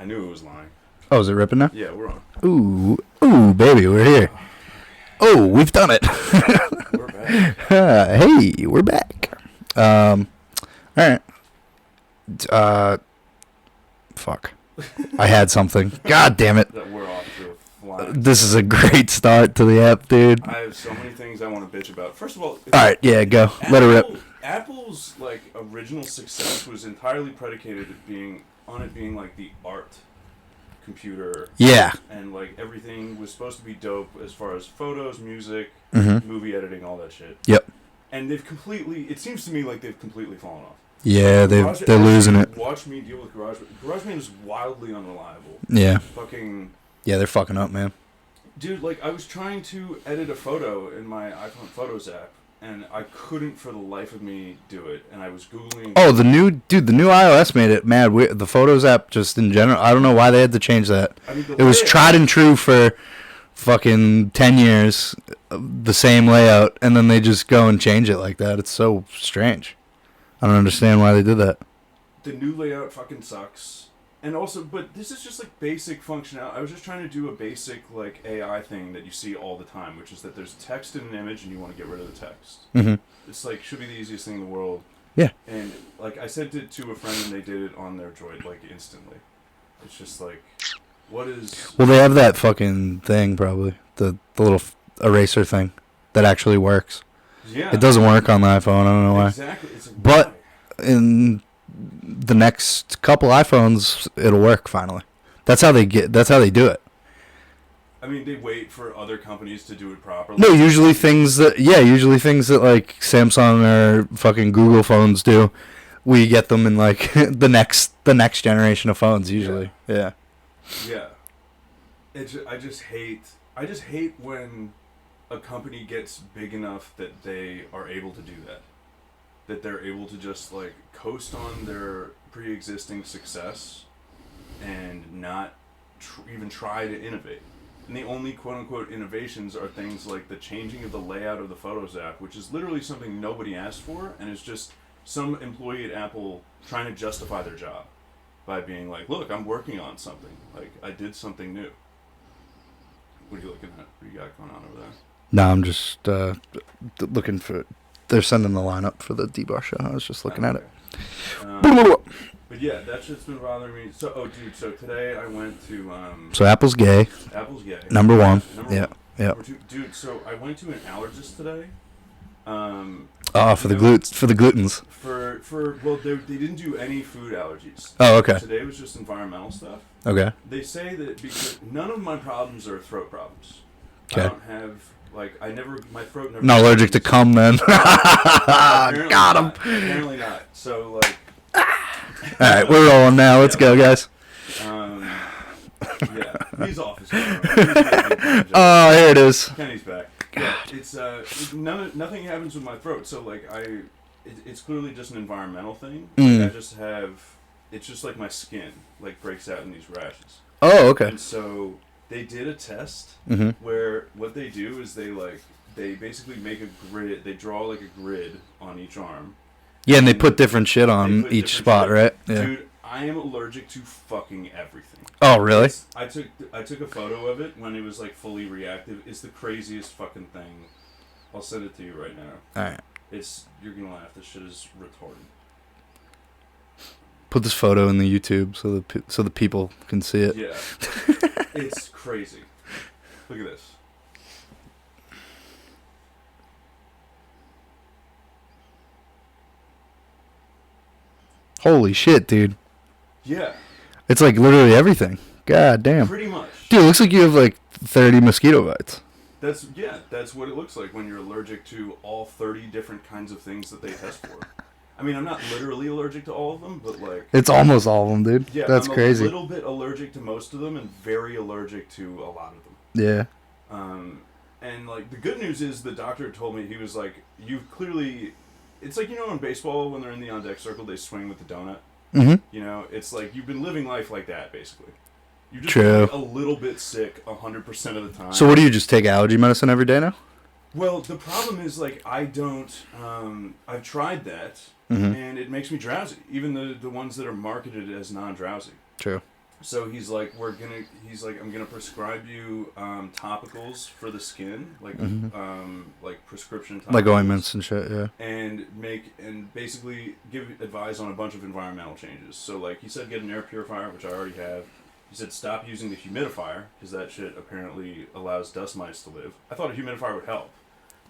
knew it was lying. Oh, is it ripping now? Yeah, we're on. Ooh, baby, we're here. Oh, we've done it. We're back. Hey, we're back. All right. Fuck. I had something. God damn it. That we're off to a flying. This is a great start to the app, dude. I have so many things I want to bitch about. First of all, Alright, yeah, go. Let her rip. Apple's like original success was entirely predicated on it being like the art computer. Yeah. And like everything was supposed to be dope as far as photos, music, movie editing, all that shit. Yep. And it seems to me like they've completely fallen off. Yeah, they're losing it. Watch me deal with GarageBand. GarageBand is wildly unreliable. Yeah. Yeah, they're fucking up, man. Dude, like, I was trying to edit a photo in my iPhone Photos app, and I couldn't for the life of me do it. And I was Googling... Oh, the new iOS made it mad weird. The Photos app, just in general, I don't know why they had to change that. I mean, it was tried and true for fucking 10 years, the same layout, and then they just go and change it like that. It's so strange. I don't understand why they did that. The new layout fucking sucks. And also, but this is just like basic functionality. I was just trying to do a basic like AI thing that you see all the time, which is that there's text in an image and you want to get rid of the text. Mm-hmm. It's like, should be the easiest thing in the world. Yeah. And like, I sent it to a friend and they did it on their Droid like instantly. It's just like, what is... Well, they have that fucking thing probably. The little eraser thing that actually works. Yeah. It doesn't work on the iPhone. I don't know why. Exactly. It's like, but why? in the next couple iPhones, it'll work finally. That's how they do it. I mean, they wait for other companies to do it properly. No, usually things that like Samsung or fucking Google phones do, we get them in like the next generation of phones usually. Yeah. Yeah. I just hate when a company gets big enough that they are able to do that. That they're able to just like coast on their pre-existing success and not even try to innovate. And the only quote-unquote innovations are things like the changing of the layout of the Photos app, which is literally something nobody asked for, and is just some employee at Apple trying to justify their job by being like, look, I'm working on something. Like, I did something new. What are you looking at? What do you got going on over there? No, I'm just looking for... They're sending the lineup for the D-Bar show. I was just looking at it. But yeah, that shit's been bothering me. So today I went to... so Apple's gay. Apple's gay. Number one. Yeah. Number two, dude, so I went to an allergist today. For the glutens. Well, they didn't do any food allergies. Oh, okay. Today was just environmental stuff. Okay. They say that because none of my problems are throat problems. Okay. I don't have... my throat never... Not allergic to cum, then. Got him. Apparently not. So, like... Alright, we're rolling now. Let's go, guys. Yeah, he's off his phone. Oh, here it is. Kenny's back. Yeah, it's nothing happens with my throat. So like it's clearly just an environmental thing. Like, it's just like my skin like breaks out in these rashes. Oh, okay. And so they did a test where what they do is they basically make a grid. They draw like a grid on each arm. Yeah, and they put different shit on each spot, right? Yeah. Dude, I am allergic to fucking everything. Oh, really? I took a photo of it when it was like fully reactive. It's the craziest fucking thing. I'll send it to you right now. Alright. You're gonna laugh. This shit is retarded. Put this photo in the YouTube so the people can see it. Yeah. It's crazy. Look at this. Holy shit, dude. Yeah. It's like literally everything. God damn. Pretty much. Dude, it looks like you have like 30 mosquito bites. That's what it looks like when you're allergic to all 30 different kinds of things that they test for. I mean, I'm not literally allergic to all of them, but like... It's almost all of them, dude. Yeah, that's crazy. I'm a little bit allergic to most of them and very allergic to a lot of them. Yeah. And like the good news is the doctor told me, he was like, you've clearly... It's like, you know, in baseball, when they're in the on-deck circle, they swing with the donut. Mm-hmm. You know, it's like you've been living life like that, basically. You're just True. a little bit sick 100% of the time. So what do you just take allergy medicine every day now? Well, the problem is, like, I don't... I've tried that, Mm-hmm. and it makes me drowsy. Even the ones that are marketed as non-drowsy. True. So he's like, I'm gonna prescribe you topicals for the skin, like prescription topicals, Like ointments and shit. Yeah. and basically give advice on a bunch of environmental changes. So like he said, get an air purifier, which I already have. He said stop using the humidifier because that shit apparently allows dust mites to live. I thought a humidifier would help,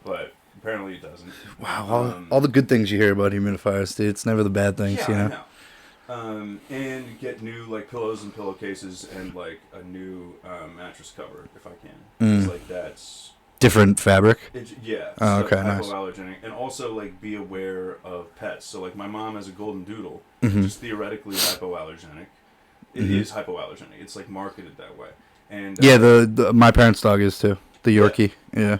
but apparently it doesn't. Wow, all the good things you hear about humidifiers, dude. It's never the bad things, yeah, you know. I know. And get new like pillows and pillowcases and like a new mattress cover if I can. It's like that's different fabric. Yeah. Oh, okay, nice. Hypoallergenic, and also like be aware of pets. So like my mom has a golden doodle, Mm-hmm. which is theoretically hypoallergenic. It is hypoallergenic. It's like marketed that way. And Yeah, the my parents' dog is too. The Yorkie. Yeah.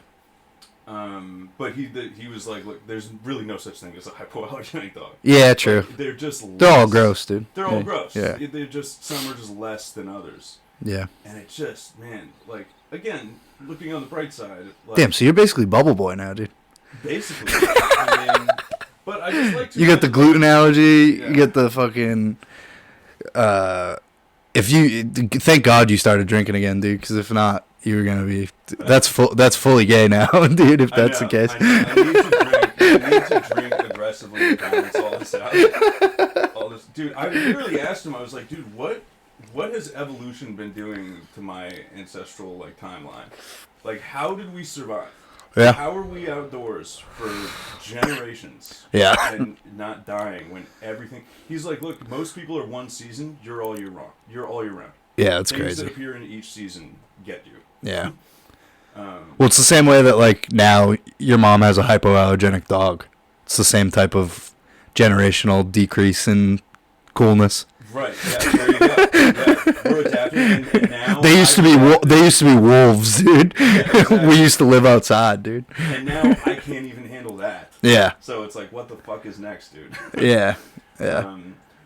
But he was like, look, there's really no such thing as a hypoallergenic dog. Yeah, true. Like, they're just They're all gross, dude. They're all gross. Yeah. They're just, some are just less than others. Yeah. And it just, man, like, again, looking on the bright side. Like, Damn, so you're basically Bubble Boy now, dude. Basically. I mean, but I just like to. You get the gluten allergy. Yeah. You get the fucking. If you thank God you started drinking again, dude, because if not, you were gonna be. That's fully gay now, dude. If that's the case. I need to drink aggressively to balance all this out. Dude. I literally asked him. I was like, dude, what has evolution been doing to my ancestral like timeline? Like, how did we survive? Yeah. How are we outdoors for generations? Yeah. And not dying when everything. He's like, look, most people are one season. You're all year round. You're all year round. Yeah, that's Things crazy. that appear in each season get you. Yeah. Well, it's the same way that like now your mom has a hypoallergenic dog. It's the same type of generational decrease in coolness. Right. Yeah. There you go. Yeah. We're adapting, and now They used to be wolves, dude. Yeah, exactly. We used to live outside, dude. And now I can't even handle that. Yeah. So it's like, what the fuck is next, dude? Yeah. Yeah.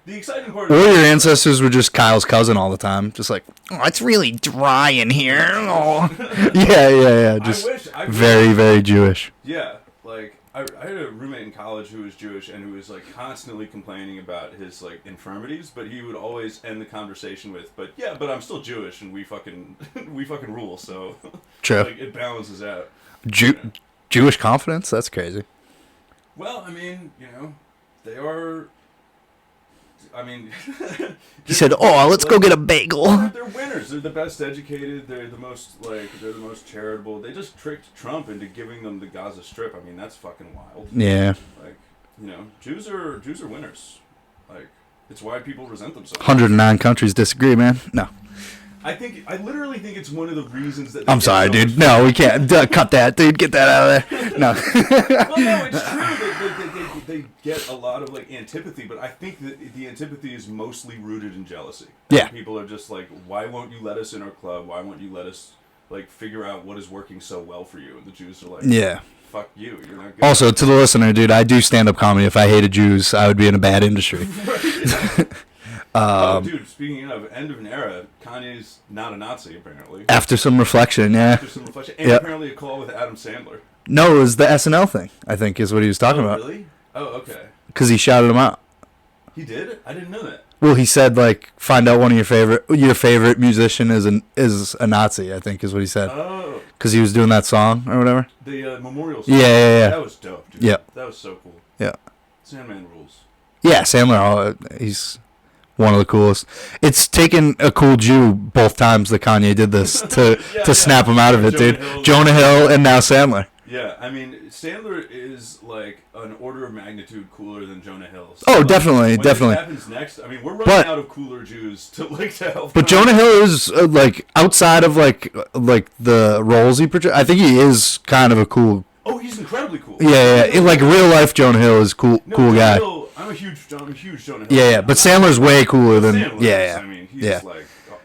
The exciting part. Or your ancestors were just Kyle's cousin all the time, just like, oh, it's really dry in here. Oh. Yeah. Just I wish, very, very Jewish. Yeah, like I had a roommate in college who was Jewish and who was like constantly complaining about his like infirmities, but he would always end the conversation with, "But I'm still Jewish and we fucking rule." So True. like it balances out. Jewish confidence? That's crazy. Well, I mean, they are. I mean, he said, "Oh, let's go get a bagel." They're winners. They're the best educated. They're the most charitable. They just tricked Trump into giving them the Gaza Strip. I mean, that's fucking wild. Yeah. Like, Jews are winners. Like, it's why people resent them so much. 109 countries disagree, man. No. I literally think it's one of the reasons that. I'm sorry, dude. No, we can't. Cut that, dude. Get that out of there. No. Well, no, it's true. They get a lot of like antipathy, but I think that the antipathy is mostly rooted in jealousy. Yeah. People are just like, why won't you let us in our club? Why won't you let us like figure out what is working so well for you? And the Jews are like, yeah. Fuck you. You're not good. Also, to the listener, dude, I do stand-up comedy. If I hated Jews, I would be in a bad industry. Dude, speaking of end of an era, Kanye's not a Nazi, apparently. After some reflection, yeah. And apparently a call with Adam Sandler. No, it was the SNL thing, I think, is what he was talking about. Really? Oh, okay. Because he shouted him out. He did? I didn't know that. Well, he said, like, find out one of your favorite musician is a Nazi, I think, is what he said. Oh. Because he was doing that song or whatever. The memorial song. Yeah. That was dope, dude. Yeah. That was so cool. Yeah. Sandman rules. Yeah, Sandler, he's one of the coolest. It's taken a cool Jew both times that Kanye did this to snap him out of it, dude. Jonah Hill and now Sandler. Yeah, I mean, Sandler is like an order of magnitude cooler than Jonah Hill. So, oh, definitely. What happens next? I mean, we're running out of cooler Jews to help. But Jonah Hill is like outside of like the roles he portrays. I think he is kind of a cool. Oh, he's incredibly cool. Yeah. In like real life, Jonah Hill is cool guy. I'm a huge Jonah Hill. Yeah, but Sandler's way cooler than. Sandler I mean, he's like.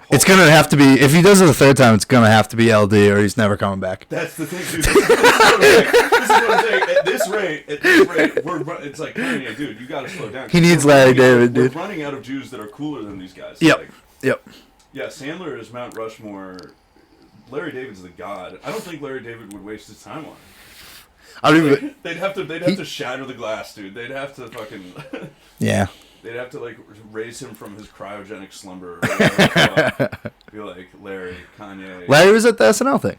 It's gonna have to be, if he does it the third time, it's gonna have to be LD or he's never coming back. That's the thing, dude. This is what I'm saying. At this rate, it's like, Kanye, dude, you gotta slow down. He needs Larry David, dude. We're running out of Jews that are cooler than these guys. Yep. Yep. Yeah, Sandler is Mount Rushmore. Larry David's the god. I don't think Larry David would waste his time on it. I don't even. They'd have to shatter the glass, dude. They'd have to fucking. Yeah. They'd have to like raise him from his cryogenic slumber. Be like, Larry, Kanye. Larry was at the SNL thing.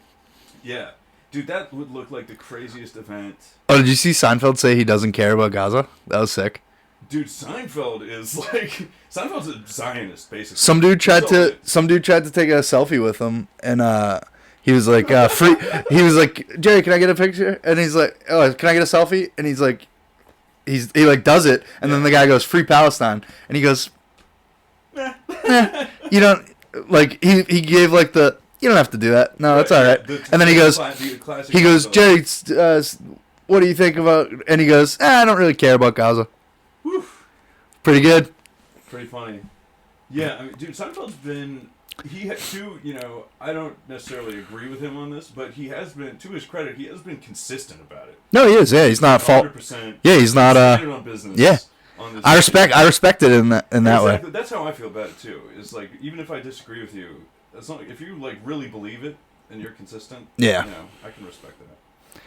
Yeah, dude, that would look like the craziest event. Oh, did you see Seinfeld say he doesn't care about Gaza? That was sick. Dude, Seinfeld's a Zionist, basically. Some dude tried to take a selfie with him, and he was like, free. He was like, Jerry, can I get a picture? And he's like, oh, can I get a selfie? And he's like, he like does it, and then the guy goes, free Palestine, and he goes, you don't like. He gave like the, you don't have to do that. No, that's all right. And then he goes, Jerry, what do you think about? And he goes, I don't really care about Gaza. Whew. Pretty good. Pretty funny. Yeah, I mean, dude, Seinfeld's been. He had two, I don't necessarily agree with him on this, but he has been, to his credit, he has been consistent about it. No, he is. Yeah, he's not fault. Yeah, he's not. On business. Yeah, on this I respect it in that way. That's how I feel about it too. Is like, even if I disagree with you, as long if you like really believe it and you're consistent. Yeah. I can respect that.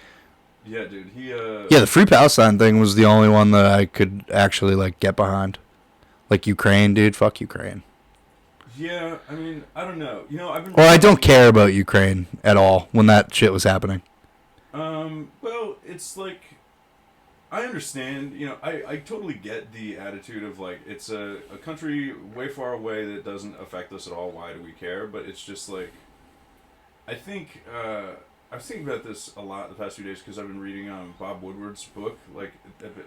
Yeah, dude. Yeah, the Free Palestine thing was the only one that I could actually like get behind. Like Ukraine, dude. Fuck Ukraine. Yeah, I mean, I don't know. I've been. Well, I don't care about Ukraine at all when that shit was happening. Well, it's like, I understand. I totally get the attitude of like, it's a country way far away that doesn't affect us at all. Why do we care? But it's just like, I think I was thinking about this a lot the past few days because I've been reading Bob Woodward's book. Like,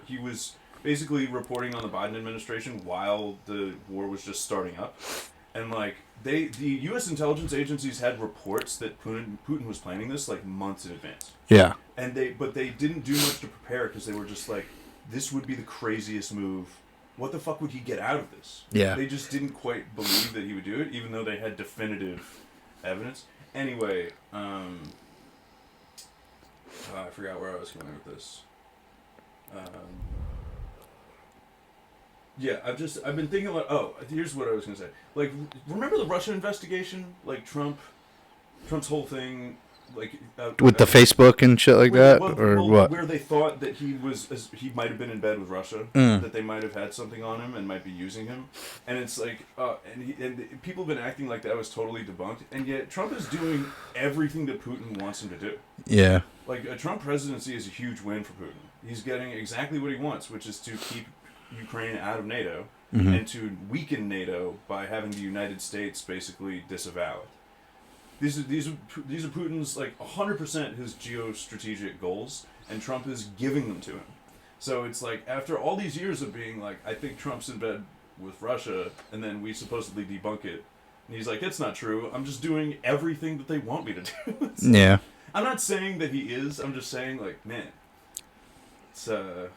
he was basically reporting on the Biden administration while the war was just starting up. And like the U.S. intelligence agencies had reports that Putin was planning this like months in advance. Yeah. And they didn't do much to prepare because they were just like, this would be the craziest move. What the fuck would he get out of this? Yeah. They just didn't quite believe that he would do it, even though they had definitive evidence. Anyway, I forgot where I was going with this. Yeah, I've been thinking about. Oh, here's what I was gonna say. Like, remember the Russia investigation? Like Trump's whole thing, like with the Facebook and shit like that, or what? Where they thought that he might have been in bed with Russia, that they might have had something on him and might be using him, and it's like, and people have been acting like that was totally debunked, and yet Trump is doing everything that Putin wants him to do. Yeah. Like a Trump presidency is a huge win for Putin. He's getting exactly what he wants, which is to keep Ukraine out of NATO and to weaken NATO by having the United States basically disavow it. These are Putin's like 100% his geostrategic goals, and Trump is giving them to him. So it's like after all these years of being like, I think Trump's in bed with Russia, and then we supposedly debunk it, and he's like, it's not true. I'm just doing everything that they want me to do. Yeah. I'm not saying that he is. I'm just saying like, man, it's a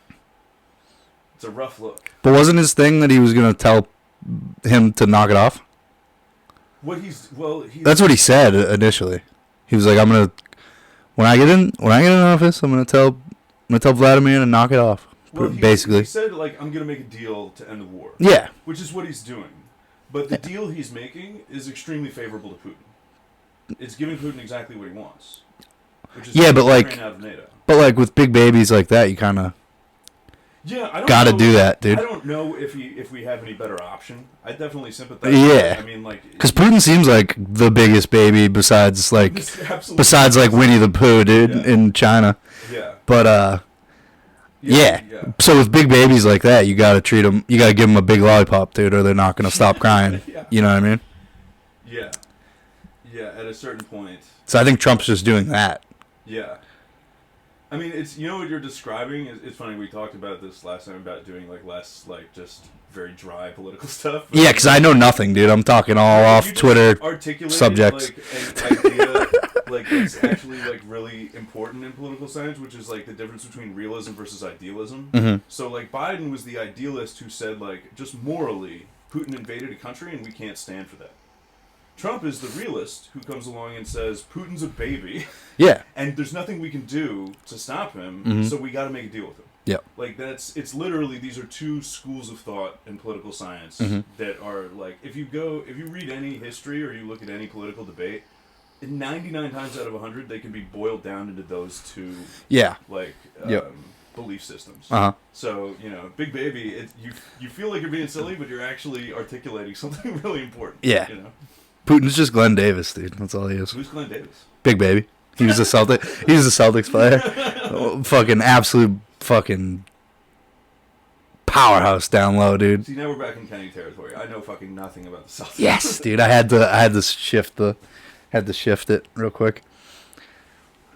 rough look. But wasn't his thing that he was gonna tell him to knock it off? That's what he said initially. He was like, "I'm gonna when I get in office, I'm gonna tell Vladimir to knock it off." Well, basically, he said like, "I'm gonna make a deal to end the war." Yeah, which is what he's doing. But the deal he's making is extremely favorable to Putin. It's giving Putin exactly what he wants. Which is but like, out of NATO. But like with big babies like that, you kind of. Yeah, I don't gotta do that, dude. I don't know if we have any better option. I definitely sympathize. Yeah, I mean, like, because Putin seems like the biggest baby besides like Winnie the Pooh, dude, in China. Yeah. But yeah. So with big babies like that, you gotta treat them. You gotta give them a big lollipop, dude, or they're not gonna stop crying. Yeah. You know what I mean? Yeah. Yeah. At a certain point. So I think Trump's just doing that. Yeah. I mean, it's what you're describing. It's funny. We talked about this last time about doing like less like just very dry political stuff. Yeah, because I know nothing, dude. I'm talking all off Twitter subjects. Like an idea like that's actually like really important in political science, which is like the difference between realism versus idealism. Mm-hmm. So like Biden was the idealist who said like just morally Putin invaded a country and we can't stand for that. Trump is the realist who comes along and says Putin's a baby. Yeah. And there's nothing we can do to stop him, so we got to make a deal with him. Yeah. Like it's literally these are two schools of thought in political science that are like if you read any history or you look at any political debate, 99 times out of 100, they can be boiled down into those two, Yeah. like, Yep. belief systems. Uh-huh. So, Big Baby, you feel like you're being silly, but you're actually articulating something really important. Yeah. Putin's just Glenn Davis, dude. That's all he is. Who's Glenn Davis? Big Baby. He was a Celtic. He was a Celtics player. Fucking absolute fucking powerhouse down low, dude. See, now we're back in Kenny territory. I know fucking nothing about the Celtics. Yes, dude. I had to shift it real quick.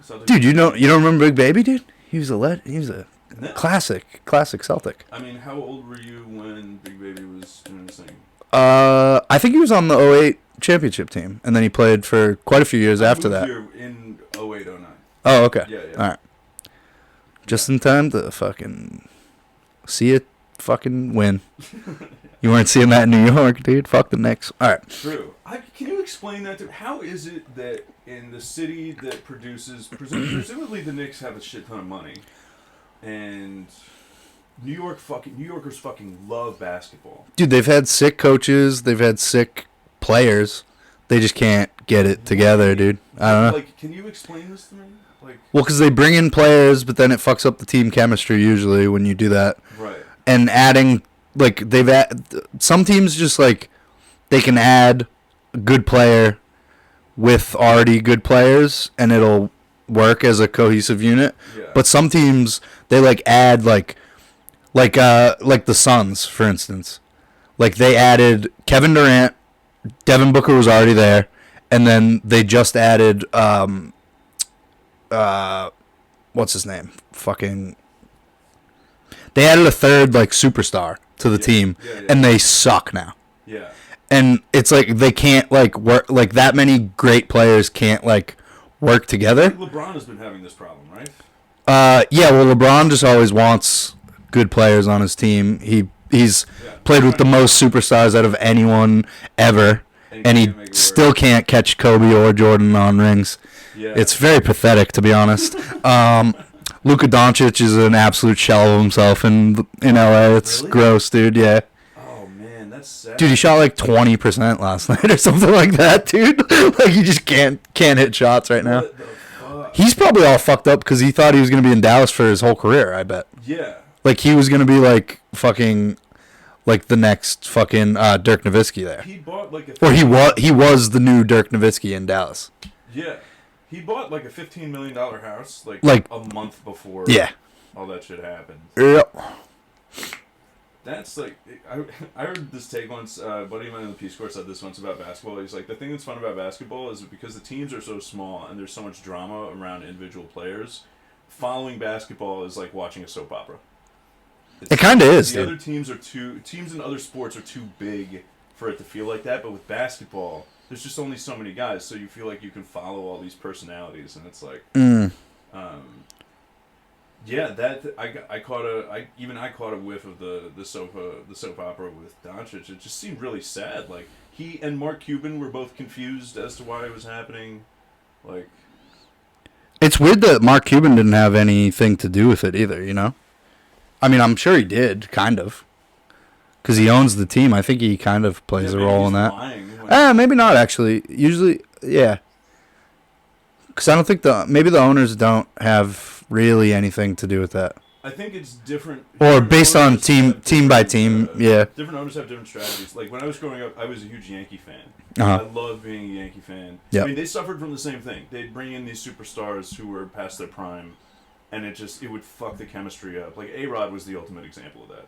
Celtics. Dude, you don't remember Big Baby, dude? He was a classic Celtic. I mean, how old were you when Big Baby was doing his thing? I think he was on the 08 championship team, and then he played for quite a few years after that. Here in 08, 09. Oh, okay. Yeah. All right. Just in time to fucking see it fucking win. You weren't seeing that in New York, dude. Fuck the Knicks. All right. True. Can you explain that? How is it that in the city that produces, presumably the Knicks have a shit ton of money, and New Yorkers fucking love basketball. Dude, they've had sick coaches. They've had sick players. They just can't get it together, dude. I don't know. Like, can you explain this to me? Like, well, because they bring in players, but then it fucks up the team chemistry usually when you do that. Right. And adding, like, some teams just, like, they can add a good player with already good players, and it'll work as a cohesive unit. Yeah. But some teams, they, like, add, like the Suns, for instance. Like, they added Kevin Durant, Devin Booker was already there, and then they just added, what's his name? They added a third, like, superstar to the team, and they suck now. Yeah. And it's like they can't, like, work, like, that many great players can't, like, work together. I think LeBron has been having this problem, right? Yeah, well, LeBron just always wants good players on his team. He's played with the most superstars out of anyone ever, and he still can't catch Kobe or Jordan on rings. Yeah. It's very pathetic, to be honest. Luka Doncic is an absolute shell of himself in LA. It's really? gross, dude. Yeah. Oh man, that's sad. Dude, he shot like 20% last night or something like that, dude. Like, he just can't hit shots right now. What the fuck? He's probably all fucked up because he thought he was gonna be in Dallas for his whole career. I bet. Yeah. Like, he was gonna be like fucking, like, the next fucking Dirk Nowitzki there. He bought like Or he was the new Dirk Nowitzki in Dallas. Yeah. He bought like a $15 million house Like a month before all that shit happened. Yep. That's like, I heard this take once, a buddy of mine in the Peace Corps said this once about basketball. He's like, the thing that's fun about basketball is because the teams are so small and there's so much drama around individual players, following basketball is like watching a soap opera. It kind of is, The dude. other teams in other sports are too big for it to feel like that, but with basketball, there's just only so many guys, so you feel like you can follow all these personalities, and it's like, yeah, that I caught a whiff of the soap opera with Doncic. It just seemed really sad. Like, he and Mark Cuban were both confused as to why it was happening. Like, It's weird that Mark Cuban didn't have anything to do with it either, you know? I mean, I'm sure he did, kind of. Because he owns the team. I think he kind of plays a role in that. Maybe not, actually. Usually, yeah. Because I don't think maybe the owners don't have really anything to do with that. I think it's different. Or based on team by team, yeah. Different owners have different strategies. Like, when I was growing up, I was a huge Yankee fan. Uh-huh. I loved being a Yankee fan. Yep. I mean, they suffered from the same thing. They'd bring in these superstars who were past their prime, and it would fuck the chemistry up. Like, A-Rod was the ultimate example of that.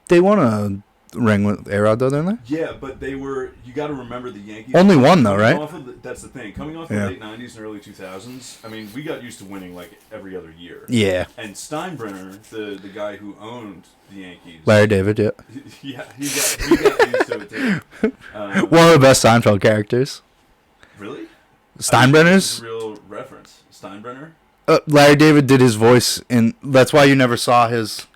They won a ring with A-Rod, though, didn't they? Yeah, but you got to remember the Yankees. Only one, though, right? That's the thing. Coming off the late 90s and early 2000s, I mean, we got used to winning, like, every other year. Yeah. And Steinbrenner, the guy who owned the Yankees. Larry David, yeah. Yeah, he got used to it, too. One of the best Seinfeld characters. Really? Steinbrenner's? Real reference. Steinbrenner? Larry David did his voice in. That's why you never saw his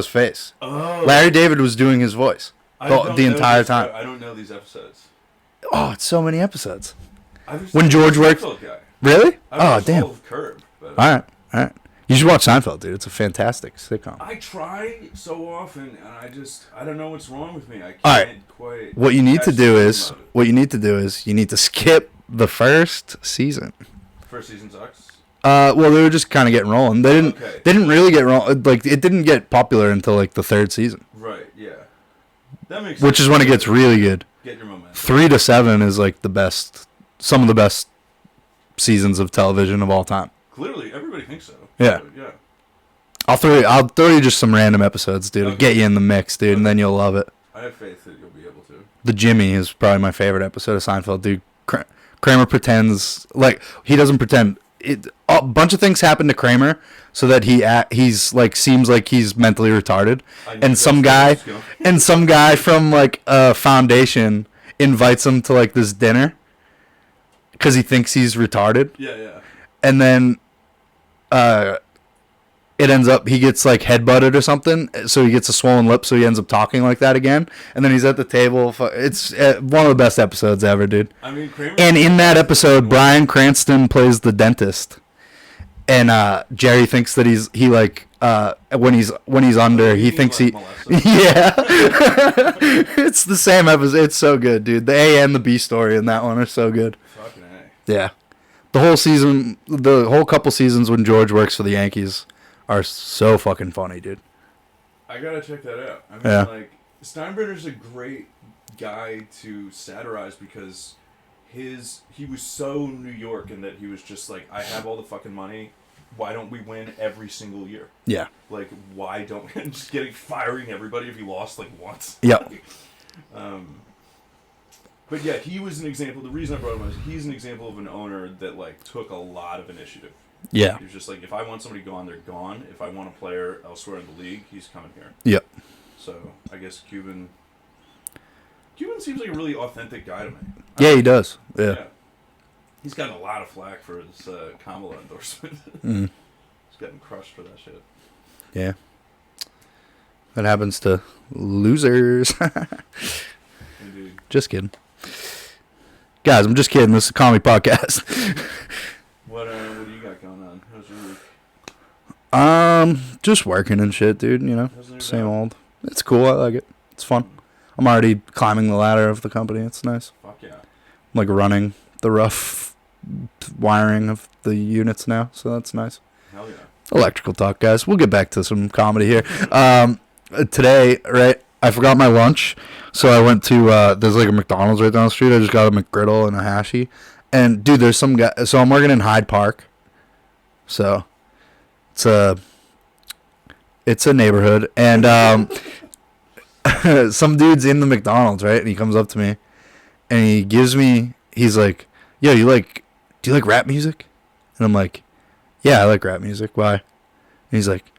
face. Oh. Larry David was doing his voice the entire time. I don't know these episodes. Oh, it's so many episodes. When George worked. I Really? Oh, damn. All of Curb, but All right. You should watch Seinfeld, dude. It's a fantastic sitcom. I try so often, and I don't know what's wrong with me. I can't All right. quite. What you need to do is you need to skip The first season. First season sucks. Well, they were just kind of getting rolling. They didn't. Okay. They didn't really get rolling. Like, it didn't get popular until like the third season. Right. Yeah. That makes sense. Which is when it gets really good. Get your momentum. 3 to 7 is like the best. Some of the best seasons of television of all time. Clearly, everybody thinks so. Yeah. So, yeah. I'll throw you just some random episodes, dude. Okay. Get you in the mix, dude, and then you'll love it. I have faith that you'll be able to. The Jimmy is probably my favorite episode of Seinfeld, dude. Kramer pretends like he doesn't pretend. A bunch of things happen to Kramer so that he's like seems like he's mentally retarded, and some guy from like a foundation invites him to like this dinner because he thinks he's retarded. Yeah. And then it ends up he gets like headbutted or something, so he gets a swollen lip, so he ends up talking like that again, and then he's at the table. It's one of the best episodes ever, dude. I mean, Kramer. And in that episode, Bryan Cranston plays the dentist, and Jerry thinks that he when he's under, he thinks he yeah. It's the same episode. It's so good, dude. The A and the B story in that one are so good. Fucking A. Yeah, the whole couple seasons when George works for the Yankees are so fucking funny, dude. I gotta check that out. I mean, like, Steinbrenner's a great guy to satirize because he was so New York in that he was just like, I have all the fucking money. Why don't we win every single year? Yeah. Like, why don't just firing everybody if you lost like once? Yep. But yeah, he was an example. The reason I brought him up is he's an example of an owner that like took a lot of initiative. Yeah. He was just like, if I want somebody gone, they're gone. If I want a player elsewhere in the league, he's coming here. Yep. So I guess Cuban seems like a really authentic guy to me. Yeah, he does. Yeah. He's gotten a lot of flack for his Kamala endorsement. Mm. He's gotten crushed for that shit. Yeah. That happens to losers. Indeed. Just kidding. Guys, I'm just kidding. This is a comedy podcast. What do you got going on? How's your week? Just working and shit, dude, you know. Same old. It's cool. I like it. It's fun. I'm already climbing the ladder of the company. It's nice. Fuck yeah. I'm like running the rough wiring of the units now, so that's nice. Hell yeah. Electrical talk, guys. We'll get back to some comedy here. Today, right, I forgot my lunch, so I went to, there's like a McDonald's right down the street. I just got a McGriddle and a Hashi. And, dude, there's some guy, so I'm working in Hyde Park. So, it's a neighborhood. And, some dude's in the McDonald's, right? And he comes up to me, and he's like, yo, do you like rap music? And I'm like, yeah, I like rap music. Why? And he's like,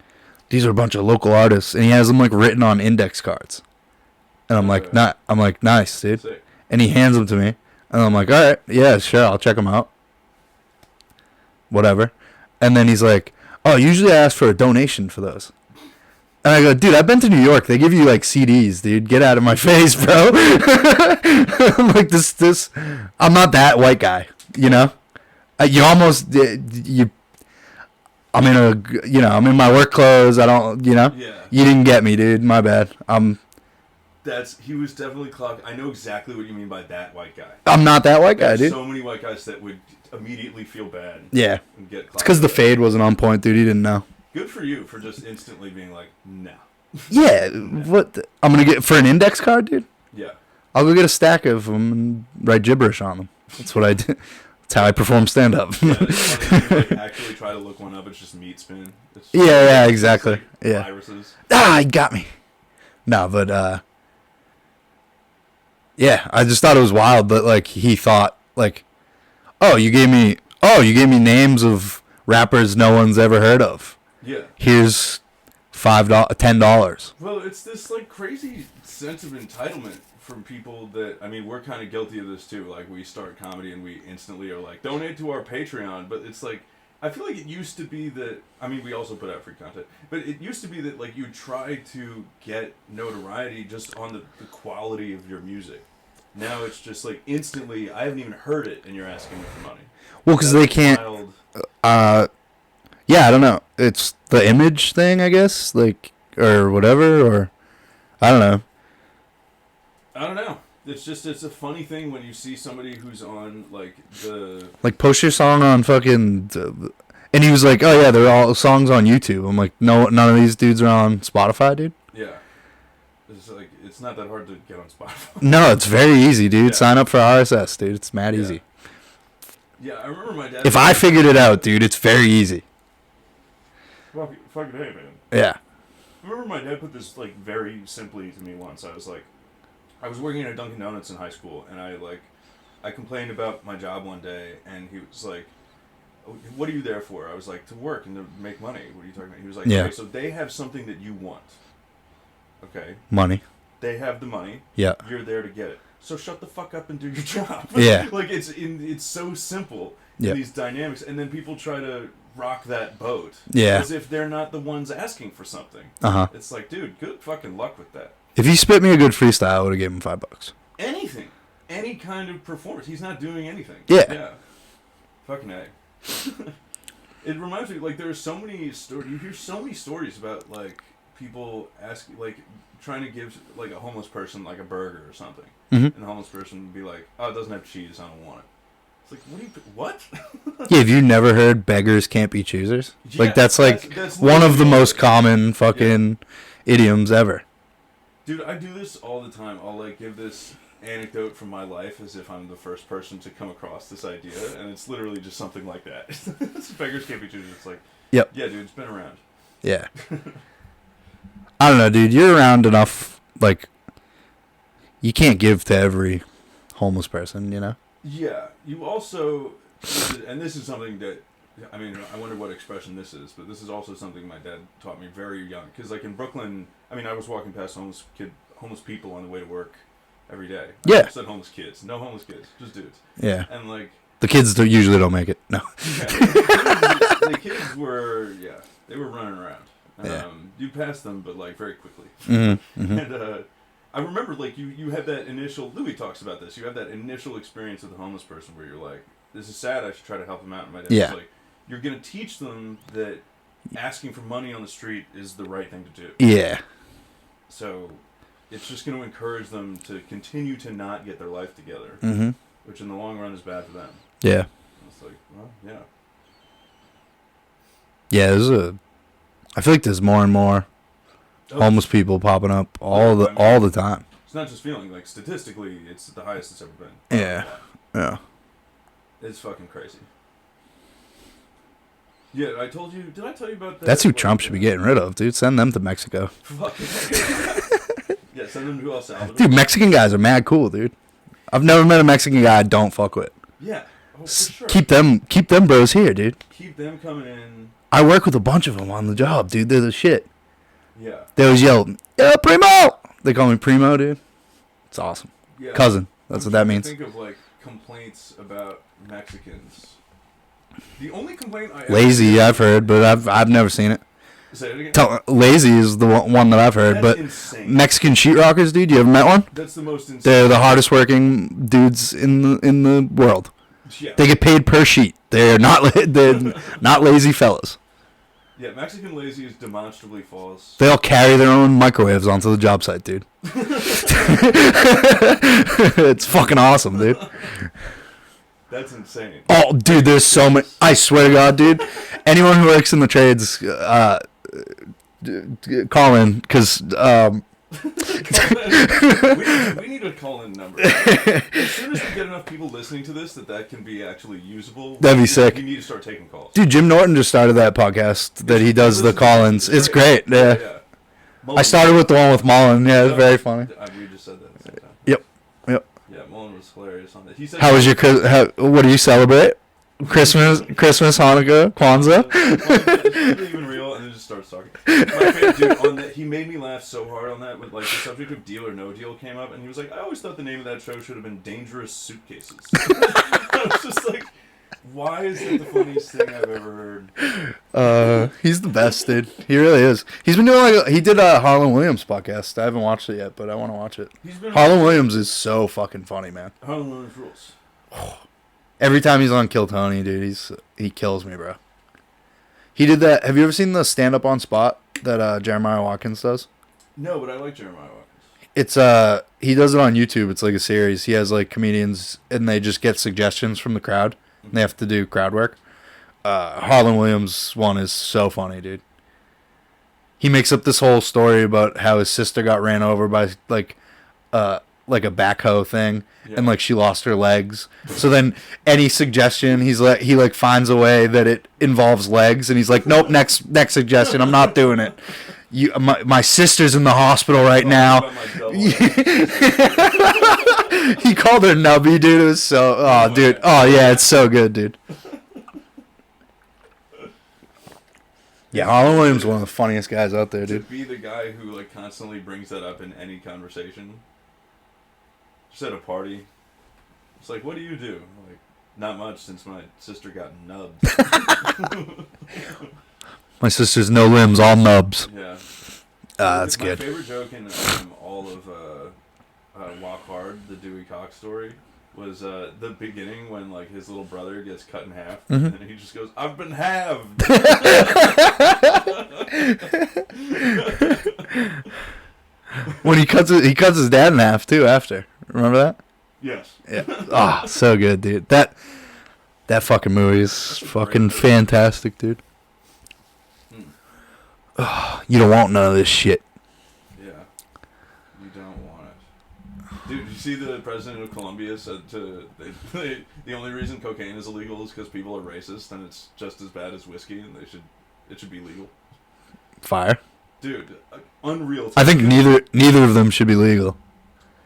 these are a bunch of local artists. And he has them, like, written on index cards. And I'm like, nice, dude. Sick. And he hands them to me. And I'm like, all right, yeah, sure, I'll check them out. Whatever. And then he's like, oh, usually I ask for a donation for those. And I go, dude, I've been to New York. They give you, like, CDs, dude. Get out of my face, bro. I'm like, I'm not that white guy, you know? I'm in my work clothes. I don't, you know? Yeah. You didn't get me, dude. My bad. He was definitely clocked. I know exactly what you mean by that white guy. I'm not that white guy, There's dude. so many white guys that would immediately feel bad. Yeah. And get clocked. It's because the fade wasn't on point, dude. He didn't know. Good for you for just instantly being like, no. Yeah. What? I'm going to get for an index card, dude? Yeah. I'll go get a stack of them and write gibberish on them. That's what I do. That's how I perform stand-up. Yeah, it's funny. You, actually try to look one up. It's just meat spin. Yeah, exactly. Like yeah. Viruses. He got me. No, but, yeah, I just thought it was wild that, like, he thought, like, you gave me names of rappers no one's ever heard of. Yeah. Here's $10. Well, it's this, like, crazy sense of entitlement from people that, I mean, we're kind of guilty of this, too. Like, we start comedy and we instantly are like, donate to our Patreon. But it's like, I feel like it used to be that, I mean, we also put out free content, but it used to be that, like, you try to get notoriety just on the quality of your music. Now it's just, like, instantly, I haven't even heard it, and you're asking me for money. Well, because they can't, yeah, I don't know. It's the image thing, I guess, like, or whatever, or, I don't know. I don't know. It's a funny thing when you see somebody who's on like the Like, post your song on fucking. And he was like, "Oh yeah, they're all songs on YouTube." I'm like, "No, none of these dudes are on Spotify, dude." yeah. It's like it's not that hard to get on Spotify. No, it's very easy, dude. Yeah. Sign up for RSS, dude. It's mad easy. Yeah, I remember my dad. If I figured it out, dude, it's very easy. Fucking hey, man. Yeah. I remember my dad put this like very simply to me once. I was working at a Dunkin' Donuts in high school, and I complained about my job one day, and he was like, "What are you there for?" I was like, "To work and to make money." What are you talking about? He was like, Yeah. "Okay, so they have something that you want. Okay, Money. they have the money. Yeah. You're there to get it. So shut the fuck up and do your job." Yeah. Like it's so simple. Yeah. These dynamics, and then people try to rock that boat. Yeah. As if they're not the ones asking for something. Uh-huh. It's like, dude, good fucking luck with that. If he spit me a good freestyle, I would have given him $5. Anything. Any kind of performance. He's not doing anything. Yeah. Yeah. Fucking A. It reminds me, like, there are so many stories. You hear so many stories about, like, people asking, like, trying to give, like, a homeless person, like, a burger or something. Mm-hmm. And the homeless person would be like, "Oh, it doesn't have cheese. I don't want it." It's like, what? Yeah, have you never heard beggars can't be choosers? Yeah, Like, that's one of the most common fucking idioms ever. Dude, I do this all the time. I'll, like, give this anecdote from my life as if I'm the first person to come across this idea, and it's literally just something like that. Beggars can't be choosers. It's like, yep. Yeah, dude, it's been around. Yeah. I don't know, dude. You're around enough, like, you can't give to every homeless person, you know? Yeah. You also, and this is something that, I mean, I wonder what expression this is, but this is also something my dad taught me very young. Because, like, in Brooklyn, I mean, I was walking past homeless people on the way to work every day. Yeah. I said homeless kids. No homeless kids. Just dudes. Yeah. And, like... The kids usually don't make it. No. Yeah, the kids were, they were running around. Yeah. You passed them, but, like, very quickly. Mm-hmm. Mm-hmm. And, I remember, like, you had that initial... Louis talks about this. You have that initial experience with a homeless person where you're like, this is sad, I should try to help them out. And my dad was like, you're going to teach them that asking for money on the street is the right thing to do. Yeah. So it's just going to encourage them to continue to not get their life together, mm-hmm. which in the long run is bad for them. Yeah. And it's like, well, yeah. Yeah, I feel like there's more and more homeless people popping up all the time. It's not just feeling, like, statistically, it's the highest it's ever been. Yeah. Yeah. It's fucking crazy. Yeah, did I tell you about that? That's who Trump should be getting rid of, dude. Send them to Mexico. Yeah, send them to El Salvador. Dude, Mexican guys are mad cool, dude. I've never met a Mexican guy I don't fuck with. Yeah. Oh, for sure. Keep them bros here, dude. Keep them coming in. I work with a bunch of them on the job, dude. They're the shit. Yeah. They always yell, "Yeah, Primo!" They call me Primo, dude. It's awesome. Yeah. Cousin. That's what that means. Think of, like, complaints about Mexicans. The only complaint I Lazy, I've heard, but I've never seen it. Say it again. Lazy is the one that I've heard, That's but insane. Mexican sheetrockers, dude. You ever met one? That's the most insane. They're the hardest working dudes in the world. Yeah. They get paid per sheet. They're not lazy fellas. Yeah, Mexican lazy is demonstrably false. They all carry their own microwaves onto the job site, dude. It's fucking awesome, dude. That's insane. Oh, dude, there's so many. I swear to God, dude. Anyone who works in the trades, call in, because we need a call-in number. As soon as we get enough people listening to this that can be actually usable, that'd be sick. We need to start taking calls. Dude, Jim Norton just started that podcast that he does the call-ins. It's great. Yeah. I started with the one with Mullen. Yeah, it's very funny. We just said that at the same time. Yep. Yeah, Mullen was hilarious on that. He said, how was your what do you celebrate? Christmas, Hanukkah, Kwanzaa? Is it even real? And then just starts talking. My favorite dude on that, he made me laugh so hard on that when, like, the subject of Deal or No Deal came up, and he was like, I always thought the name of that show should have been Dangerous Suitcases. I was just like, why is that the funniest thing I've ever heard? He's the best, dude. He really is. He's been doing he did a Harlan Williams podcast. I haven't watched it yet, but I want to watch it. Harlan Williams is so fucking funny, man. Harlan Williams rules. Every time he's on Kill Tony, dude, he kills me, bro. He did that. Have you ever seen the stand up on spot that Jeremiah Watkins does? No, but I like Jeremiah Watkins. It's he does it on YouTube. It's like a series. He has like comedians and they just get suggestions from the crowd. And they have to do crowd work. Harlan Williams one is so funny, dude. He makes up this whole story about how his sister got ran over by like a backhoe thing, and like she lost her legs. So then any suggestion, he finds a way that it involves legs, and he's like, nope, next suggestion, I'm not doing it. My sister's in the hospital right now. He called her Nubby, dude. It was so dude. Oh yeah, it's so good, dude. Yeah, Harlan Williams is one of the funniest guys out there, dude. To be the guy who like constantly brings that up in any conversation. Just at a party. It's like, what do you do? I'm like, not much since my sister got nubbed. My sister's no limbs, all nubs. Yeah. That's good. My favorite joke in all of Walk Hard, the Dewey Cox story, was the beginning when like his little brother gets cut in half, and he just goes, "I've been halved." When he cuts his dad in half too. After, remember that? Yes. Yeah. Oh, so good, dude. That fucking movie is fucking fantastic, dude. Oh, you don't want none of this shit. Yeah. You don't want it. Dude, did you see the president of Colombia said the only reason cocaine is illegal is because people are racist and it's just as bad as whiskey and it should be legal. Fire. Dude, unreal. I think neither of them should be legal.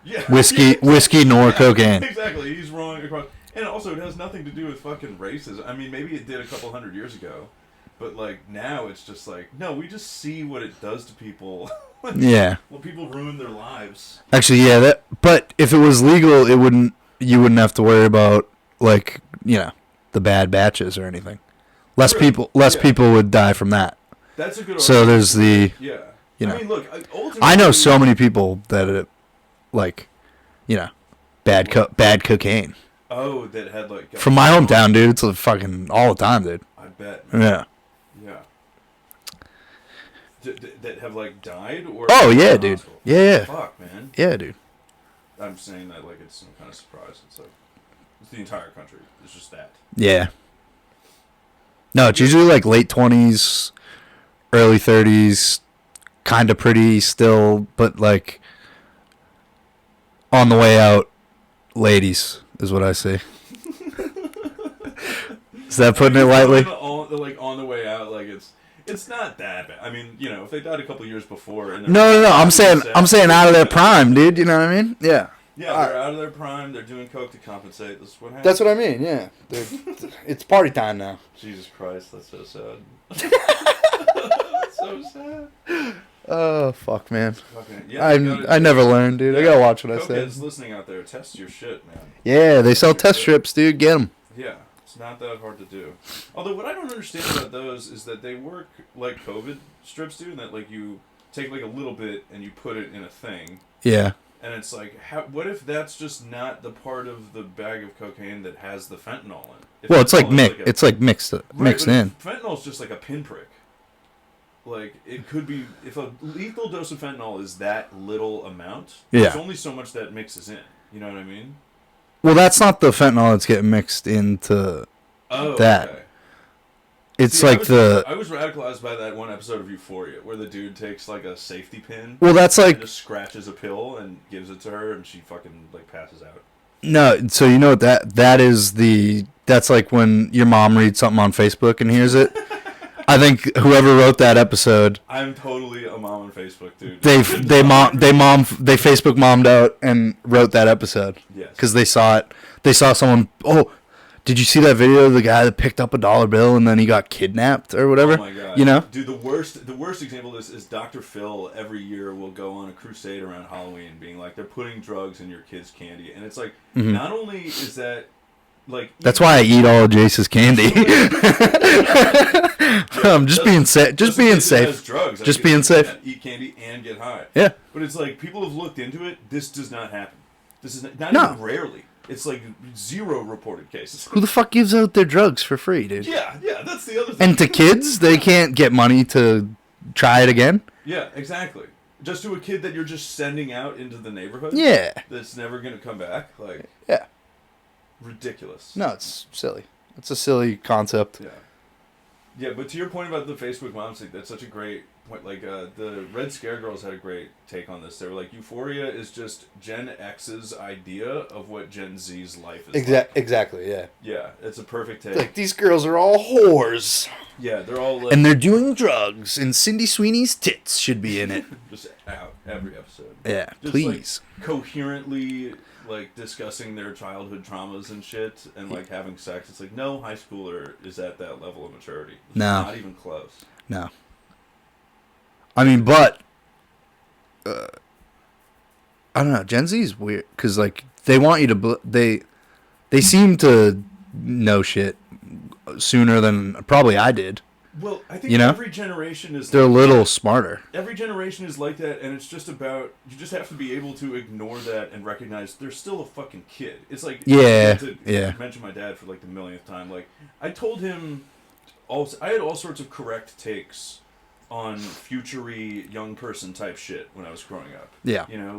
Yeah. Whiskey nor cocaine. Exactly. He's wrong across. And also, it has nothing to do with fucking racism. I mean, maybe it did a couple hundred years ago. But, like, now it's just like, no, we just see what it does to people. Yeah. Well, people ruin their lives. Actually, yeah, but if it was legal, you wouldn't have to worry about, like, the bad batches or anything. Less people would die from that. That's a good argument. So there's the, yeah. I mean, look, ultimately, I know so many people that bad cocaine. Oh, that had, like... From my hometown, dude. It's fucking all the time, dude. I bet. Yeah. Yeah. That have, like, died? Or oh, yeah, dude. Yeah. Fuck, man. Yeah, dude. I'm saying that like it's some kind of surprise. It's like, it's the entire country. It's just that. Yeah. No, it's usually, like, late 20s, early 30s, kind of pretty still, but, like, on the way out, ladies, is what I say. Is that putting it lightly? On the way out, like it's not that bad. I mean, if they died a couple years before. And no. I'm saying out of their prime, dude. You know what I mean? Yeah. Yeah, they're out of their prime. They're doing coke to compensate. That's what happens. That's what I mean. Yeah. It's party time now. Jesus Christ, that's so sad. That's so sad. Oh fuck, man. Yeah, I never learned, dude. I gotta watch what I say. Cokeheads listening out there, test your shit, man. Yeah, they sell test strips, dude. Get them. Yeah, it's not that hard to do. Although what I don't understand about those is that they work like COVID strips do, and that like you take like a little bit and you put it in a thing. Yeah. And it's like, what if that's just not the part of the bag of cocaine that has the fentanyl in it? Well, it's like mixed in. Fentanyl's just like a pinprick. Like, it could be, if a lethal dose of fentanyl is that little amount, there's only so much that mixes in. You know what I mean? Well, that's not the fentanyl that's getting mixed into that. Okay. It's I I was radicalized by that one episode of Euphoria where the dude takes like a safety pin. Well, that's like and just scratches a pill and gives it to her, and she fucking like passes out. No, so you know what that's like when your mom reads something on Facebook and hears it. I think whoever wrote that episode, I'm totally a mom on Facebook, dude. They Facebook mommed out and wrote that episode. Yes. Because they saw it. They saw someone. Oh, did you see that video of the guy that picked up a dollar bill and then he got kidnapped or whatever? Oh my god. You know, dude. The worst example of this is Dr. Phil. Every year will go on a crusade around Halloween, being like they're putting drugs in your kids' candy, and it's like not only is that. Like, that's why I eat all of Jace's candy. I'm just being safe. Just being safe. Drugs. Just being safe. Eat candy and get high. Yeah. But it's like people have looked into it. This does not happen. This is not even rarely. It's like 0 reported cases. Who the fuck gives out their drugs for free, dude? Yeah. That's the other thing. And to kids, they can't get money to try it again. Yeah, exactly. Just to a kid that you're just sending out into the neighborhood? Yeah. That's never going to come back? Like, Yeah. ridiculous. No, it's silly. It's a silly concept. Yeah. Yeah, but to your point about the Facebook moms thing, that's such a great point. Like, the Red Scare Girls had a great take on this. They were like, Euphoria is just Gen X's idea of what Gen Z's life is like. Exactly, yeah. Yeah, it's a perfect take. Like, these girls are all whores. Yeah, they're all like... And they're doing drugs, and Cindy Sweeney's tits should be in it. Just out every episode. Yeah, just, please. Like, coherently, like, discussing their childhood traumas and shit, and, like, having sex. It's like, no high schooler is at that level of maturity. It's No. Not even close. No. I mean, but... I don't know. Gen Z is weird, because, like, they want you to... They seem to know shit sooner than probably I did. Well, I think every generation is... They're a little smarter. Every generation is like that, and it's just about... You just have to be able to ignore that and recognize they're still a fucking kid. It's like... Yeah, to mention my dad for, like, the millionth time. Like, I told him... I had all sorts of correct takes on future-y young person type shit when I was growing up. Yeah. You know,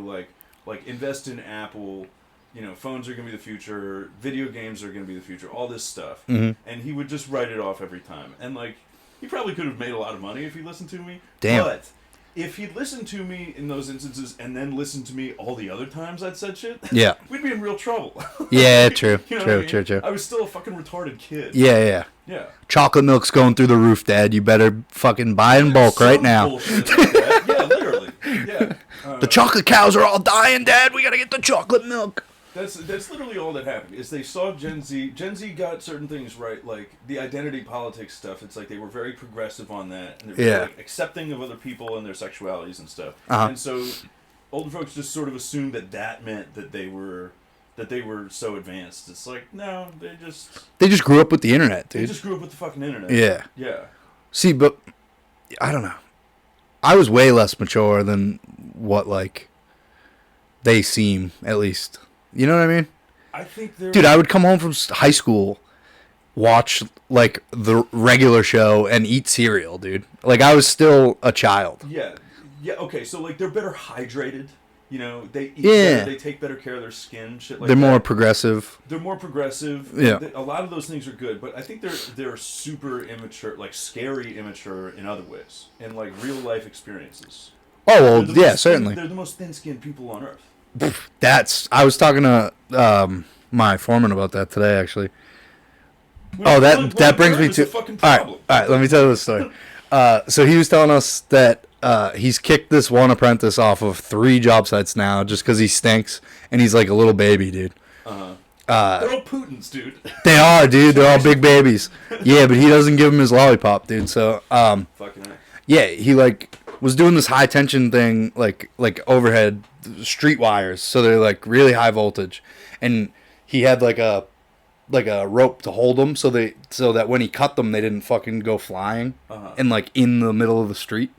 like invest in Apple... You know, phones are going to be the future, video games are going to be the future, all this stuff. Mm-hmm. And he would just write it off every time. And, like, he probably could have made a lot of money if he listened to me. Damn. But if he'd listened to me in those instances and then listened to me all the other times I'd said shit, yeah, we'd be in real trouble. Yeah, true. You know true, what I mean? true, true. I was still a fucking retarded kid. Yeah. Yeah. Chocolate milk's going through the roof, Dad. You better fucking buy in bulk Some right now. bullshit like that. Yeah, literally. Yeah. The chocolate cows are all dying, Dad. We gotta get the chocolate milk. That's literally all that happened, is they saw Gen Z. Gen Z got certain things right, like the identity politics stuff. It's like they were very progressive on that, and they were like accepting of other people and their sexualities and stuff. Uh-huh. And so older folks just sort of assumed that meant that they were so advanced. It's like, no, they just grew up with the internet, dude. They just grew up with the fucking internet. Yeah. Yeah. See, but I don't know. I was way less mature than what, like, they seem, at least. You know what I mean? I think they're... Dude, I would come home from high school, watch, like, the regular show, and eat cereal, dude. Like, I was still a child. Yeah. Yeah, okay, so, like, they're better hydrated. You know, they eat better, they take better care of their skin, shit like that. They're more progressive. They're more progressive. Yeah. A lot of those things are good, but I think they're super immature, like, scary immature in other ways. In, like, real-life experiences. Oh, well, yeah, certainly. They're the most thin-skinned people on Earth. I was talking to my foreman about that today, actually. That brings me to all right. Let me tell you this story. So he was telling us that he's kicked this one apprentice off of 3 job sites now just because he stinks, and he's like a little baby, dude. They're all Putins, dude. They are, dude. They're all big babies. Yeah, but he doesn't give him his lollipop, dude. So fucking hell. Yeah, he like was doing this high tension thing, like overhead street wires, so they're like really high voltage, and he had like a rope to hold them, so that when he cut them, they didn't fucking go flying and like in the middle of the street,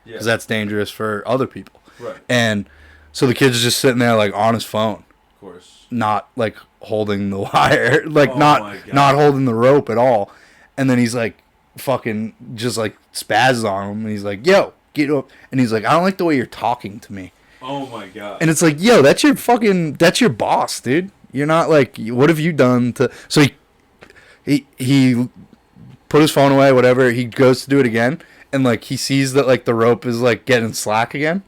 because that's dangerous for other people. Right. And so the kid's just sitting there like on his phone, of course, not like holding the wire, like not holding the rope at all, and then he's like fucking just like spazzes on him, and he's like, "Yo, get up," and he's like, "I don't like the way you're talking to me." Oh my god. And it's like, yo, that's your boss, dude. You're not like, what have you done to... So he put his phone away, whatever. He goes to do it again, and like he sees that like the rope is like getting slack again,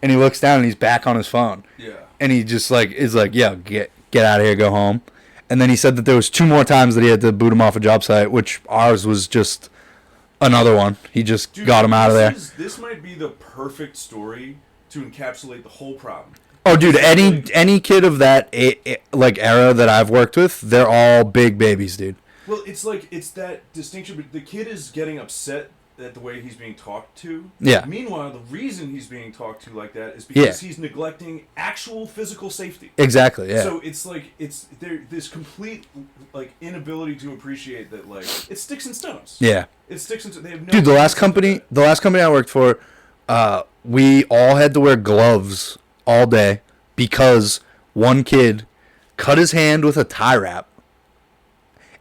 and he looks down and he's back on his phone. Yeah. And he just like is like, yeah, get out of here, go home. And then he said that there was 2 more times that he had to boot him off a job site, which ours was just another one. He just got him out of there. This might be the perfect story to encapsulate the whole problem. Oh, dude, any kid of that like era that I've worked with, they're all big babies, dude. Well, it's that distinction, but the kid is getting upset at the way he's being talked to. Yeah. Meanwhile, the reason he's being talked to like that is because he's neglecting actual physical safety. Exactly, yeah. So it's like this complete like inability to appreciate that, like, it's sticks and stones. Yeah. It's sticks and stones. They have no... Dude, the last company I worked for, we all had to wear gloves all day because one kid cut his hand with a tie wrap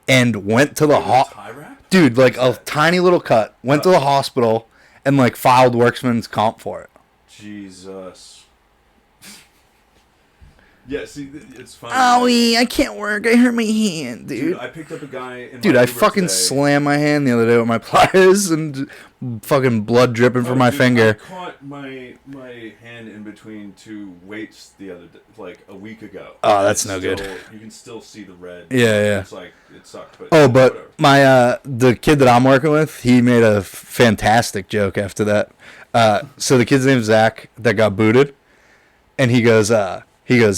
and went to the tie wrap? Dude, like a tiny little cut. Went to the hospital and like filed workman's comp for it. Jesus. Yeah, see, it's funny. Owie, I can't work. I hurt my hand, dude. I picked up a guy in Dude, my I Uber fucking today. slammed my hand the other day with my pliers and fucking blood dripping from my Dude, finger. I caught my hand in between two weights the other day, like a week ago. Oh, that's no good. You can still see the red. Yeah. It's like, it sucked. But Oh, but whatever. my the kid that I'm working with, he made a fantastic joke after that. So the kid's name's Zach that got booted, and he goes,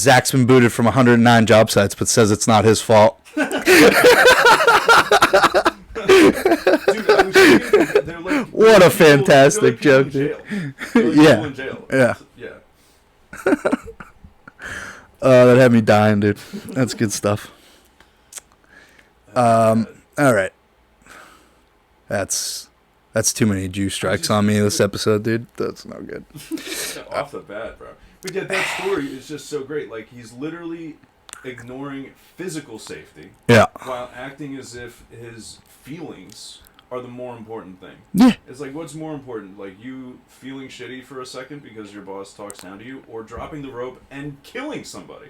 Zach's been booted from 109 job sites, but says it's not his fault. Dude, I was thinking, they're like, What a people- fantastic they're joke, like dude. They're like Yeah. people in jail. Yeah. Yeah. That had me dying, dude. That's good stuff. All right. That's too many Jew strikes on me this episode, dude. That's no good. Off the bat, bro. But yeah, that story is just so great. Like, he's literally ignoring physical safety Yeah. while acting as if his feelings are the more important thing. Yeah. It's like, what's more important? Like, you feeling shitty for a second because your boss talks down to you, or dropping the rope and killing somebody?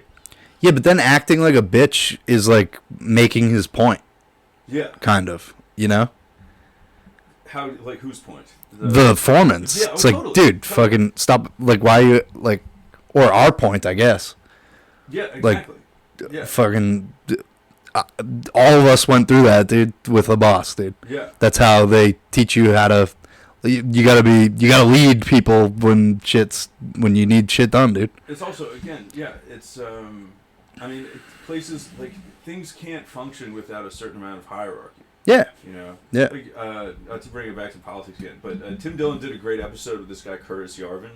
Yeah, but then acting like a bitch is like making his point, Yeah. kind of. You know? How, like, whose point? The foreman's. Yeah, It's like, totally, dude, totally. fucking stop. Like, why you, like, or our point, I guess. Yeah, exactly. Yeah. Fucking, all of us went through that, dude, with a boss, dude. Yeah. That's how they teach you how to, you gotta lead people when you need shit done, dude. It's also, again, yeah, it's, I mean, places, like, things can't function without a certain amount of hierarchy. Yeah. You know? Yeah. Like, not to bring it back to politics again, but Tim Dillon did a great episode with this guy, Curtis Yarvin,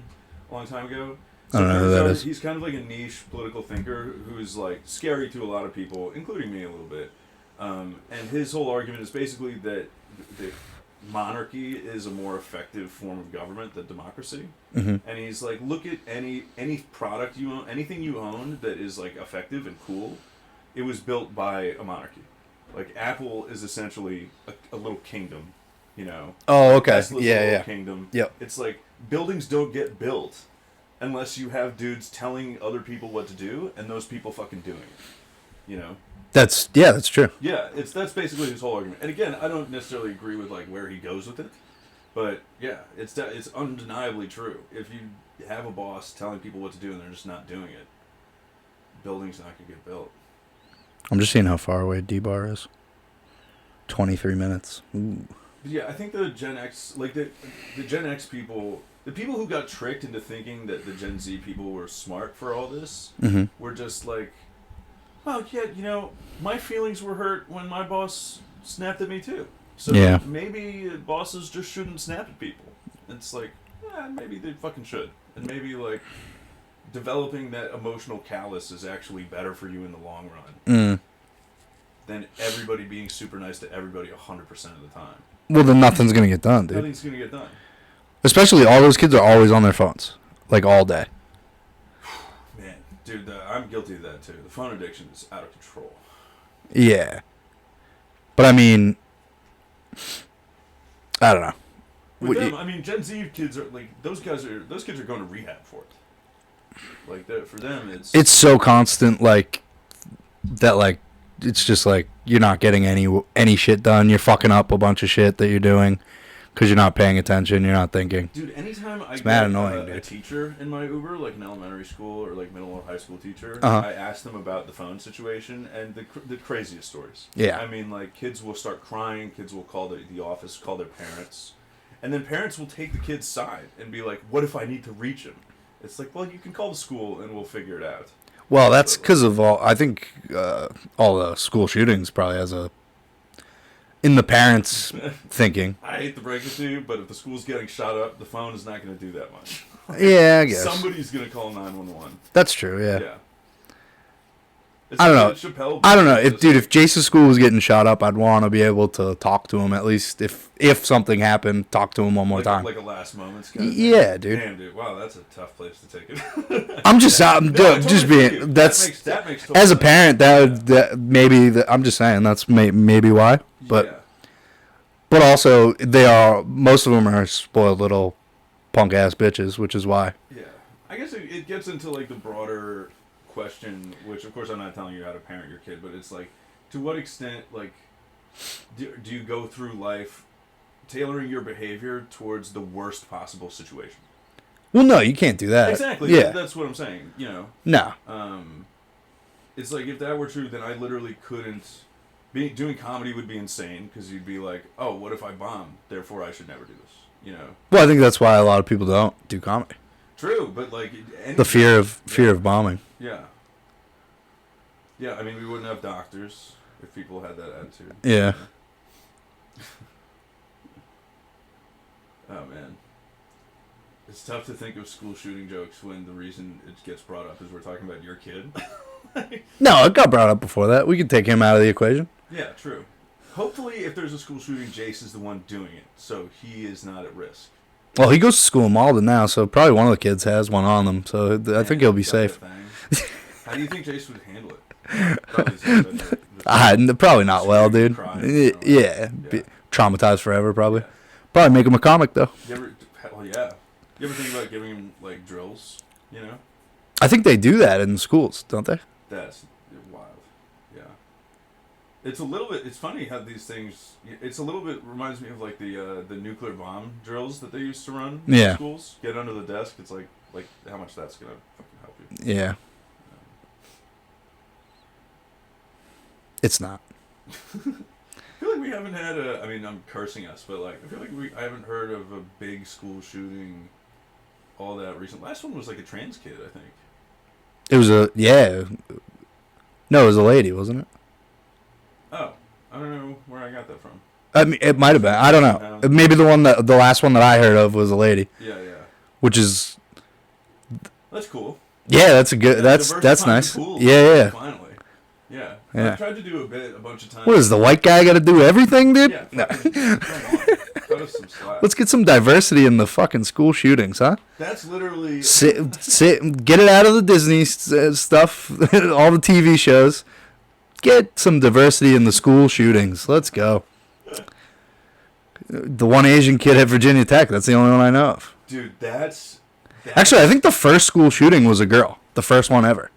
a long time ago. I don't know who Curtis that Yarvin, is. He's kind of like a niche political thinker who's, like, scary to a lot of people, including me a little bit. And his whole argument is basically that monarchy is a more effective form of government than democracy. Mm-hmm. And he's like, look at any product you own, anything you own that is, like, effective and cool, it was built by a monarchy. Like, Apple is essentially a little kingdom, you know. Oh, okay. Tesla's a little Yeah. kingdom. Yep. It's like, buildings don't get built unless you have dudes telling other people what to do, and those people fucking doing it. You know. That's true. Yeah, that's basically his whole argument. And again, I don't necessarily agree with, like, where he goes with it, but yeah, it's undeniably true. If you have a boss telling people what to do and they're just not doing it, building's not gonna get built. I'm just seeing how far away D-Bar is. 23 minutes. Ooh. But yeah, I think the Gen X, like the Gen X people, the people who got tricked into thinking that the Gen Z people were smart for all this, Mm-hmm. were just like, well, yeah, you know, my feelings were hurt when my boss snapped at me too. So Yeah. maybe bosses just shouldn't snap at people. It's like, yeah, maybe they fucking should. And maybe, like, developing that emotional callus is actually better for you in the long run than everybody being super nice to everybody 100% of the time. Well, then nothing's gonna get done, dude. Nothing's gonna get done. Especially all those kids are always on their phones, like all day. Man, dude, I'm guilty of that too. The phone addiction is out of control. Yeah. But I mean, I don't know. With them, I mean, Gen Z kids are like those kids are going to rehab for it. Like for them, It's so constant, like that. Like it's just like you're not getting any shit done. You're fucking up a bunch of shit that you're doing because you're not paying attention. You're not thinking. Dude, anytime I mad get annoying, a dude. teacher in my Uber, like an elementary school or like middle or high school teacher, Uh-huh. I ask them about the phone situation and the craziest stories. Yeah. I mean, like, kids will start crying. Kids will call the office, call their parents, and then parents will take the kid's side and be like, "What if I need to reach him?" It's like, well, you can call the school and we'll figure it out. Well, that's because of all. I think all the school shootings probably has in the parents' thinking. I hate to break it to you, but if the school's getting shot up, the phone is not going to do that much. Yeah, I guess Somebody's going to call 911. that's true. Yeah. Yeah. It's I don't like know. that Chappelle I don't know bit, if, dude. If Jason's school was getting shot up, I'd want to be able to talk to him at least. If something happened, talk to him one more time. Like a last moments kind of Yeah, thing. dude. Damn, dude. Wow, that's a tough place to take it. I'm just, No, I totally just feel you. being. That's that makes total as a sense. parent, that maybe. I'm just saying that's maybe why. But yeah. but also most of them are spoiled little punk ass bitches, which is why. Yeah. I guess it gets into like the broader question, which of course I'm not telling you how to parent your kid, but it's like, to what extent, like, do you go through life tailoring your behavior towards the worst possible situation? Well, no, you can't do that. Exactly. Yeah. That's what I'm saying. You know. No. It's like, if that were true, then I literally couldn't. Doing comedy would be insane, because you'd be like, oh, what if I bomb? Therefore, I should never do this. You know. Well, I think that's why a lot of people don't do comedy. True, but like the fear of bombing. Yeah. Yeah, I mean, we wouldn't have doctors if people had that attitude. Yeah. Oh man. It's tough to think of school shooting jokes when the reason it gets brought up is we're talking about your kid. No, it got brought up before that. We could take him out of the equation. Yeah, true. Hopefully, if there's a school shooting, Jace is the one doing it, so he is not at risk. Well, he goes to school in Malden now, so probably one of the kids has one on them, so I think he'll be safe. How do you think Jace would handle it? Probably not well, dude. Yeah. Traumatized forever, probably. Yeah. Probably make him a comic, though. Yeah. You ever think about giving him, like, drills, you know? I think they do that in schools, don't they? That's wild. Yeah. It's a little bit, it's funny how these things, it's a little bit, reminds me of, like, the nuclear bomb drills that they used to run in schools. Get under the desk, it's like how much that's going to fucking help you. Yeah. It's not. I feel like we haven't had I mean, I'm cursing us, but like, I feel like I haven't heard of a big school shooting all that recent. Last one was like a trans kid, I think. It was No, it was a lady, wasn't it? Oh, I don't know where I got that from. I mean, it might have been. I don't know. Maybe the last one that I heard of was a lady. Yeah. Which is. That's cool. Yeah, that's a good. That's nice. Cool. Yeah. Finally. Yeah. Yeah. I tried to do a bit a bunch of times. What is the white guy got to do everything, dude? Yeah. No. Cut us some slack. Let's get some diversity in the fucking school shootings, huh? That's literally... Get it out of the Disney stuff, all the TV shows. Get some diversity in the school shootings. Let's go. The one Asian kid at Virginia Tech, that's the only one I know of. Dude, that's... Actually, I think the first school shooting was a girl. The first one ever.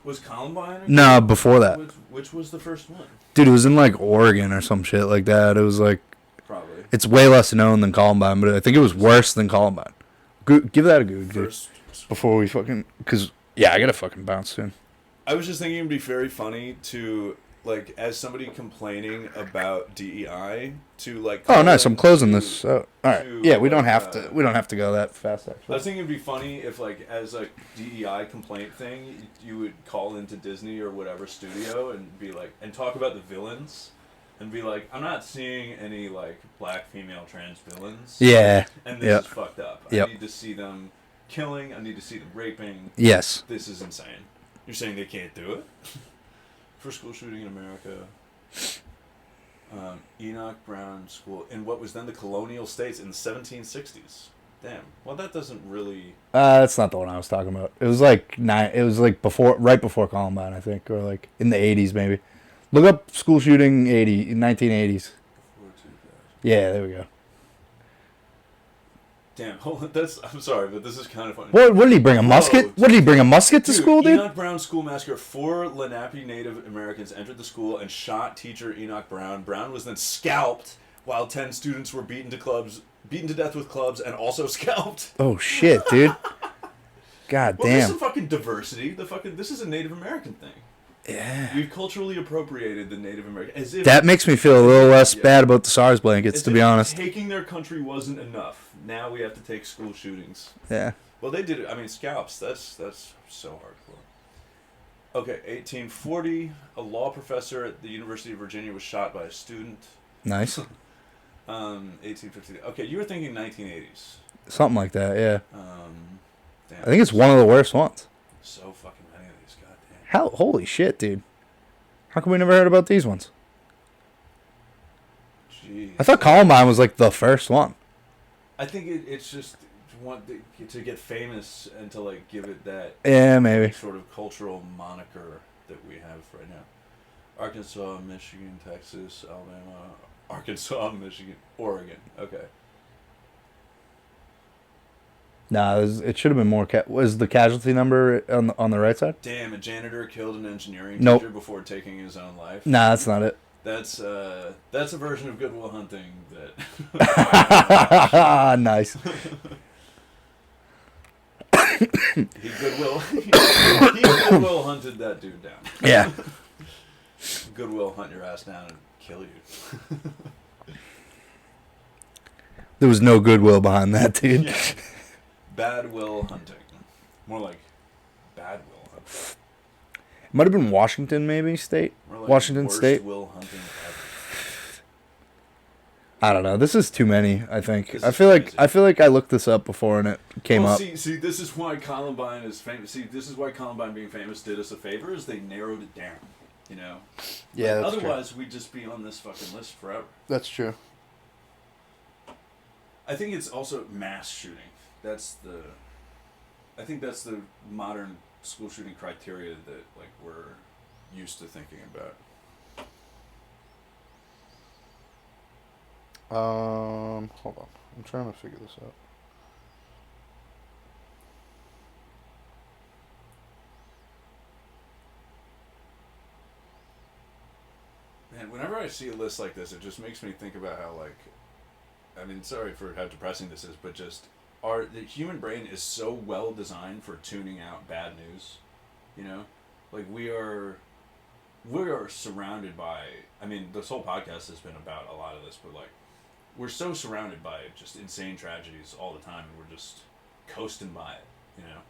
Was Columbine? No, before that. Which was the first one? Dude, it was in, like, Oregon or some shit like that. It was, like... Probably. It's way less known than Columbine, but I think it was worse than Columbine. Give that a Google, dude. Before we fucking... Because, yeah, I gotta fucking bounce soon. I was just thinking it'd be very funny to, like, as somebody complaining about DEI, to, like... Oh, nice. I'm closing this. All right. Yeah, we don't have to. We don't have to go that fast, actually. I was thinking it'd be funny if, like, as a DEI complaint thing, you would call into Disney or whatever studio and be like, and talk about the villains, and be like, I'm not seeing any, like, black female trans villains. Yeah. And this is fucked up. Yep. I need to see them killing. I need to see them raping. Yes. This is insane. You're saying they can't do it? First school shooting in America. Enoch Brown School in what was then the colonial states in the 1760s. Damn. Well, that doesn't really... That's not the one I was talking about. It was like right before Columbine, I think, or like in the 80s maybe. Look up school shooting 1980s. Yeah, there we go. Damn, I'm sorry, but this is kind of funny. What did he bring, a musket? What did he bring, a musket to school, dude? Enoch Brown School Massacre. 4 Lenape Native Americans entered the school and shot teacher Enoch Brown. Brown was then scalped, while 10 students were beaten to death with clubs and also scalped. Oh, shit, dude. God damn. There's some fucking diversity. This is a Native American thing. Yeah. We've culturally appropriated the Native American. As if that makes me feel a little less bad about the SARS blankets, to be honest. Taking their country wasn't enough. Now we have to take school shootings. Yeah. Well, they did it. I mean, scalps. That's so hardcore. Okay, 1840. A law professor at the University of Virginia was shot by a student. Nice. 1850. Okay, you were thinking 1980s. Something like that, yeah. Damn, I think it's one of the worst ones. So fucking many of these, goddamn. Holy shit, dude. How come we never heard about these ones? Jeez. I thought Columbine was like the first one. I think it's just to get famous and to like give it that maybe sort of cultural moniker that we have right now. Arkansas, Michigan, Texas, Alabama, Arkansas, Michigan, Oregon. Okay. Nah, it should have been more. Was the casualty number on the right side? Damn, a janitor killed an engineering Nope. teacher before taking his own life. Nah, that's not it. That's a version of Good Will Hunting that. Nice. He Goodwill hunted that dude down. Yeah. Goodwill hunt your ass down and kill you. There was no goodwill behind that, dude. Yeah. Bad will hunting. More like bad will hunting. It might have been Washington, maybe State. More like Washington worst State. will hunting ever. I don't know. This is too many. I think. This I is feel crazy. like I looked this up before and it came up. See, this is why Columbine is famous. See, this is why Columbine being famous did us a favor. Is they narrowed it down. You know. Yeah, that's otherwise, we'd just be on this fucking list forever. That's true. I think it's also mass shooting. I think that's the modern school shooting criteria that like we're used to thinking about. Hold on. I'm trying to figure this out. Man, whenever I see a list like this, it just makes me think about how like, I mean, sorry for how depressing this is, but just the human brain is so well designed for tuning out bad news, you know, like we are surrounded by. I mean, this whole podcast has been about a lot of this, but like, we're so surrounded by just insane tragedies all the time, and we're just coasting by it, you know.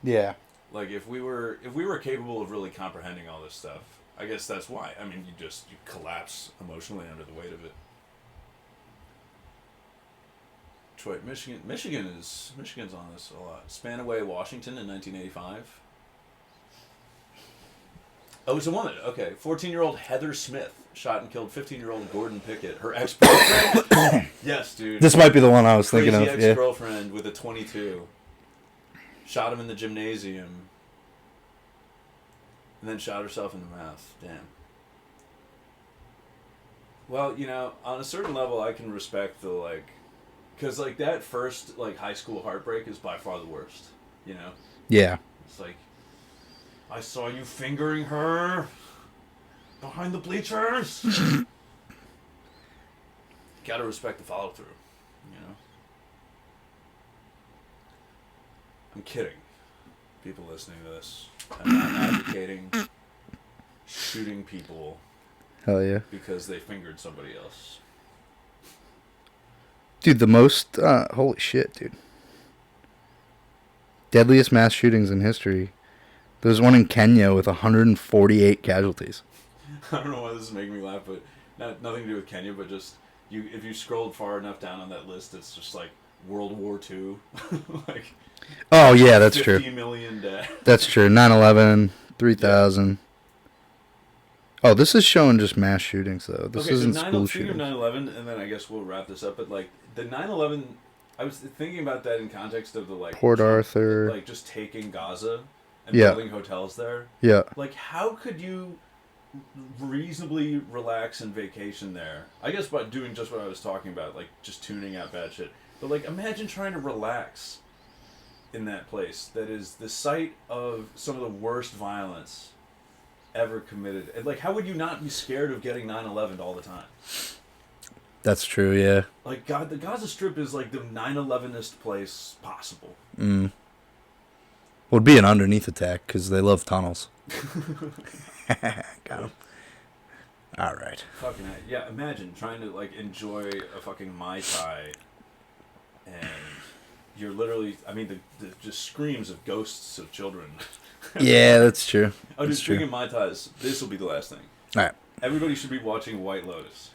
Yeah. Like if we were capable of really comprehending all this stuff, I guess that's why. I mean, you collapse emotionally under the weight of it. Detroit, Michigan's on this a lot. Spanaway, Washington in 1985. Oh, it's a woman. Okay. 14-year-old Heather Smith shot and killed 15-year-old Gordon Pickett. Her ex-boyfriend? Yes, dude. This might be the one I was thinking of. Crazy ex-girlfriend with a .22. Shot him in the gymnasium. And then shot herself in the mouth. Damn. Well, you know, on a certain level, I can respect the, like... Because, like, that first, like, high school heartbreak is by far the worst. You know? Yeah. It's like... I saw you fingering her behind the bleachers. Gotta respect the follow through, you know. I'm kidding. People listening to this, I'm not advocating shooting people. Hell yeah. Because they fingered somebody else. Dude, the most holy shit, dude. Deadliest mass shootings in history. There's one in Kenya with 148 casualties. I don't know why this is making me laugh, but nothing to do with Kenya, but just if you scrolled far enough down on that list, it's just like World War II. Like, oh yeah, that's 50 true. 50 million dead. That's true. 9/11, 3,000. Oh, this is showing just mass shootings though. This isn't school shootings. 9/11, and then I guess we'll wrap this up. But like the 9/11, I was thinking about that in context of the like Port Arthur, like just taking Gaza and yeah. building hotels there. Yeah. Like, how could you reasonably relax and vacation there? I guess by doing just what I was talking about, like just tuning out bad shit. But like, imagine trying to relax in that place that is the site of some of the worst violence ever committed. And like, how would you not be scared of getting 9/11 all the time? That's true, yeah. Like, God, the Gaza Strip is like the 9/11ist place possible. Mm. Would be an underneath attack because they love tunnels. Got him. All right. Fucking yeah. Imagine trying to like enjoy a fucking Mai Tai, and you're literally. I mean, the just screams of ghosts of children. Yeah, that's true. Oh, that's just drinking Mai Tais. This will be the last thing. All right. Everybody should be watching White Lotus.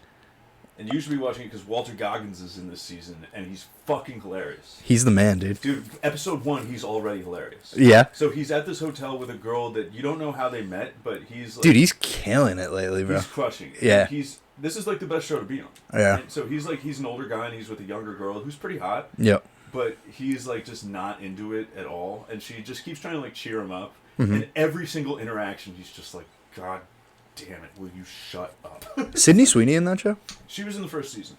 And you should be watching it because Walter Goggins is in this season, and he's fucking hilarious. He's the man, dude. Dude, episode 1, he's already hilarious. Yeah. So he's at this hotel with a girl that you don't know how they met, but he's like... Dude, he's killing it lately, bro. He's crushing it. Yeah. This is like the best show to be on. Yeah. And so he's an older guy, and he's with a younger girl who's pretty hot. Yep. But he's like just not into it at all, and she just keeps trying to like cheer him up. Mm-hmm. And every single interaction, he's just like, God damn it, will you shut up? Sydney Sweeney in that show? She was in the first season.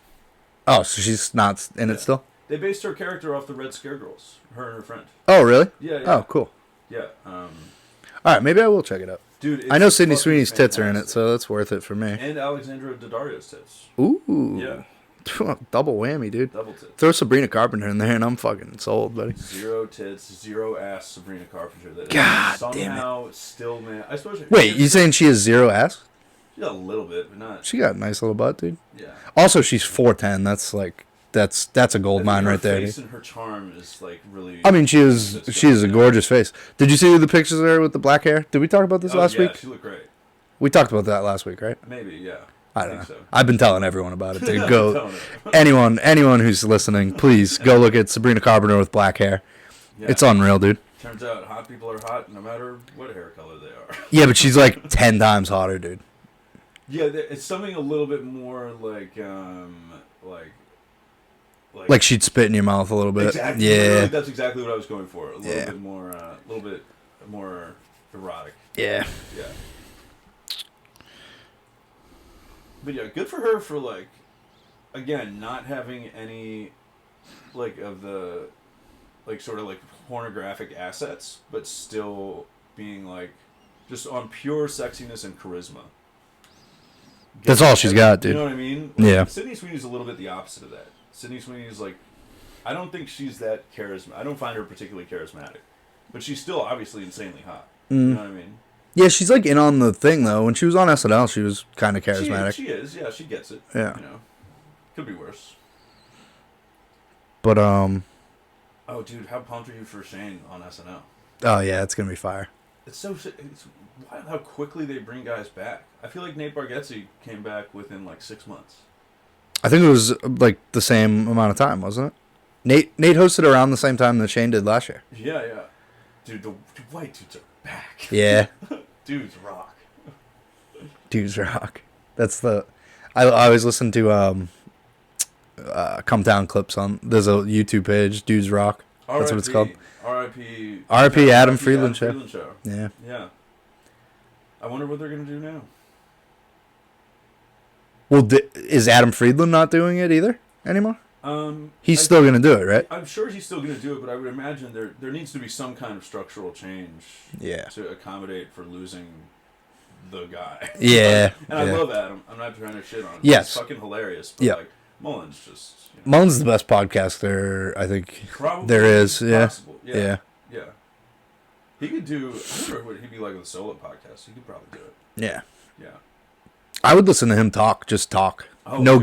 Oh, so she's not in it still? They based her character off the Red Scare Girls. Her and her friend. Oh, really? Yeah. Oh, cool. Yeah. All right, maybe I will check it out. Dude, I know Sydney Sweeney's tits are in it, so that's worth it for me. And Alexandra Daddario's tits. Ooh. Yeah. Double whammy, dude. Double tits. Throw Sabrina Carpenter in there, and I'm fucking sold, buddy. 0 tits, 0 ass Sabrina Carpenter. That God somehow damn it. Still, man. I suppose. Wait, you saying she has 0 ass? She got a little bit, but not. She got a nice little butt, dude. Yeah. Also, she's 4'10". That's like that's a gold mine right there. Her face dude. and her charm is like really. I mean, she has a gorgeous face. Did you see the pictures of her with the black hair? Did we talk about this last week? Yeah, she looked great. We talked about that last week, right? Maybe, yeah. I don't know. So. I've been telling everyone about it, dude. Go. anyone who's listening, please go look at Sabrina Carpenter with black hair. Yeah. It's unreal, dude. Turns out hot people are hot no matter what hair color they are. Yeah, but she's like 10 times hotter, dude. Yeah, it's something a little bit more like she'd spit in your mouth a little bit. Exactly. Yeah. Really, that's exactly what I was going for. A little bit more erotic. Yeah. Yeah. But yeah, good for her for like, again, not having any, like of the, like sort of like pornographic assets, but still being like, just on pure sexiness and charisma. That's all she's got, dude. You know what I mean? Like, yeah. Sydney Sweeney's a little bit the opposite of that. Sydney Sweeney's like, I don't think she's that charismatic. I don't find her particularly charismatic, but she's still obviously insanely hot. You know what I mean? Yeah, she's like in on the thing though. When she was on SNL, she was kind of charismatic. She is, yeah, she gets it. Yeah, you know, could be worse. But oh, dude, how pumped are you for Shane on SNL? Oh yeah, it's gonna be fire. It's wild how quickly they bring guys back. I feel like Nate Bargatze came back within like 6 months. I think it was like the same amount of time, wasn't it? Nate hosted around the same time that Shane did last year. Yeah, dude, the white dudes are back. Yeah. Dudes rock. Dudes rock. That's the. I always listen to Come Down clips on. There's a YouTube page, Dudes Rock. That's what it's called. R.I.P. Adam Friedland Show. Yeah. Yeah. I wonder what they're gonna do now. Well, is Adam Friedland not doing it either anymore? He's still gonna do it, right? I'm sure he's still gonna do it, but I would imagine there needs to be some kind of structural change. Yeah. To accommodate for losing the guy. Yeah. And I love Adam. I'm not trying to shit on him. Yes. He's fucking hilarious. But like Mullen's just. You know. Mullen's the best podcaster I think probably there is. Possible. Yeah. Yeah. He could do. I wonder what he'd be like with a solo podcast. He could probably do it. Yeah. Yeah. I would listen to him talk. Just talk. Oh, no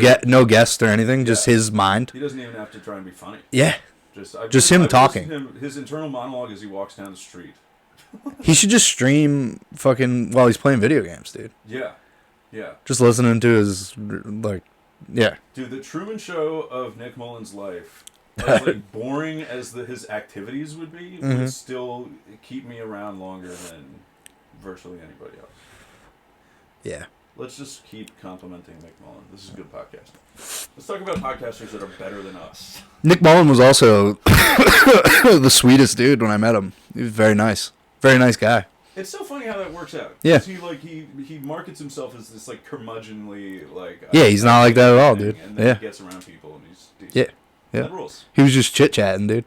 guest or anything. Just his mind. He doesn't even have to try and be funny. Yeah. Just him talking. His internal monologue as he walks down the street. He should just stream fucking while he's playing video games, dude. Yeah. Yeah. Just listening to his like, yeah. Dude, the Truman Show of Nick Mullen's life, as like boring as his activities would be, would still keep me around longer than virtually anybody else. Yeah. Let's just keep complimenting Nick Mullen. This is good podcasting. Let's talk about podcasters that are better than us. Nick Mullen was also the sweetest dude when I met him. He was very nice. Very nice guy. It's so funny how that works out. Yeah. He markets himself as this like curmudgeonly like. Yeah, he's not like that at all, dude. And then he gets around people and he's yeah. That rules. He was just chit chatting, dude.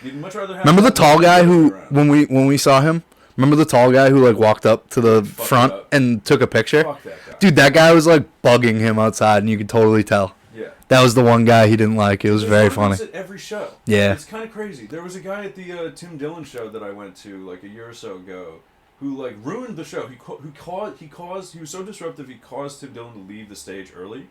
You'd much rather have. Remember the tall guy who when we saw him? Remember the tall guy who like walked up to the front and took a picture? Fuck that guy. Dude, that guy was like bugging him outside, and you could totally tell. Yeah. That was the one guy he didn't like. It was very funny. At every show. Yeah. It's kind of crazy. There was a guy at the Tim Dillon show that I went to like a year or so ago, who like ruined the show. He was so disruptive. He caused Tim Dillon to leave the stage early,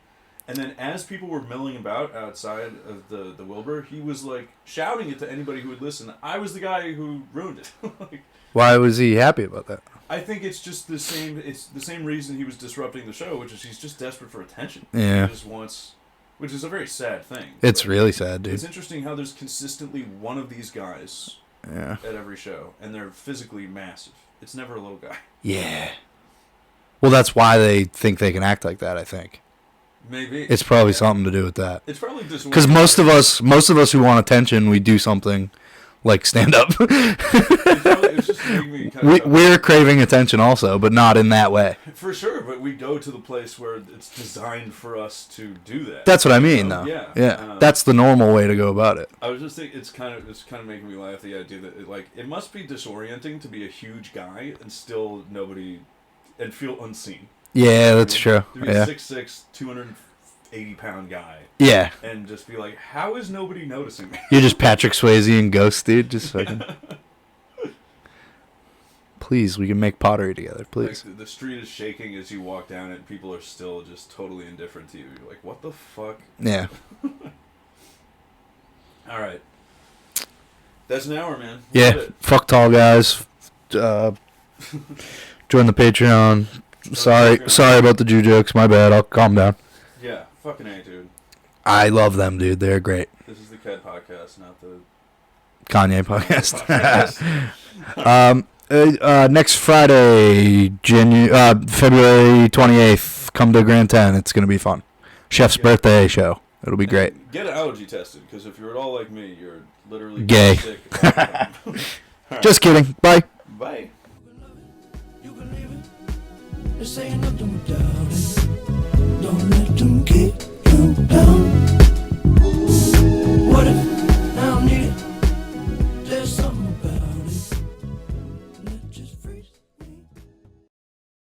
and then as people were milling about outside of the Wilbur, he was like shouting it to anybody who would listen. I was the guy who ruined it. Like, why was he happy about that? I think it's just the same. It's the same reason he was disrupting the show, which is he's just desperate for attention. Yeah. He just wants, which is a very sad thing. It's really sad, dude. It's interesting how there's consistently one of these guys. Yeah. At every show, and they're physically massive. It's never a little guy. Yeah. Well, that's why they think they can act like that. I think. Maybe. It's probably something to do with that. It's probably just because most of us who want attention, we do something like stand up. It's just making me kind of... We're craving attention also, but not in that way. For sure, but we go to the place where it's designed for us to do that. That's what I mean, though. Yeah. That's the normal way to go about it. I was just thinking, it's kind of making me laugh, the idea that it must be disorienting to be a huge guy and still and feel unseen. Yeah, that's true. To be a 6'6", 280-pound guy. Yeah. And just be like, how is nobody noticing me? You're just Patrick Swayze and Ghost, dude. Just fucking... Please, we can make pottery together, please. Like, the street is shaking as you walk down it. People are still just totally indifferent to you. You're like, what the fuck? Yeah. All right. That's an hour, man. Yeah. Fuck tall guys. Join the Patreon. Sorry about the Jew jokes. My bad. I'll calm down. Yeah. Fucking A, dude. I love them, dude. They're great. This is the KED podcast, not the Kanye podcast. Next Friday, February 28th, come to Grand 10. It's going to be fun. Chef's birthday show. It'll be great. Get allergy tested, because if you're at all like me, you're literally gay. Sick all the time. Right. Just kidding. Bye. Bye. You believe it? This ain't nothing without it. Don't let them keep you down.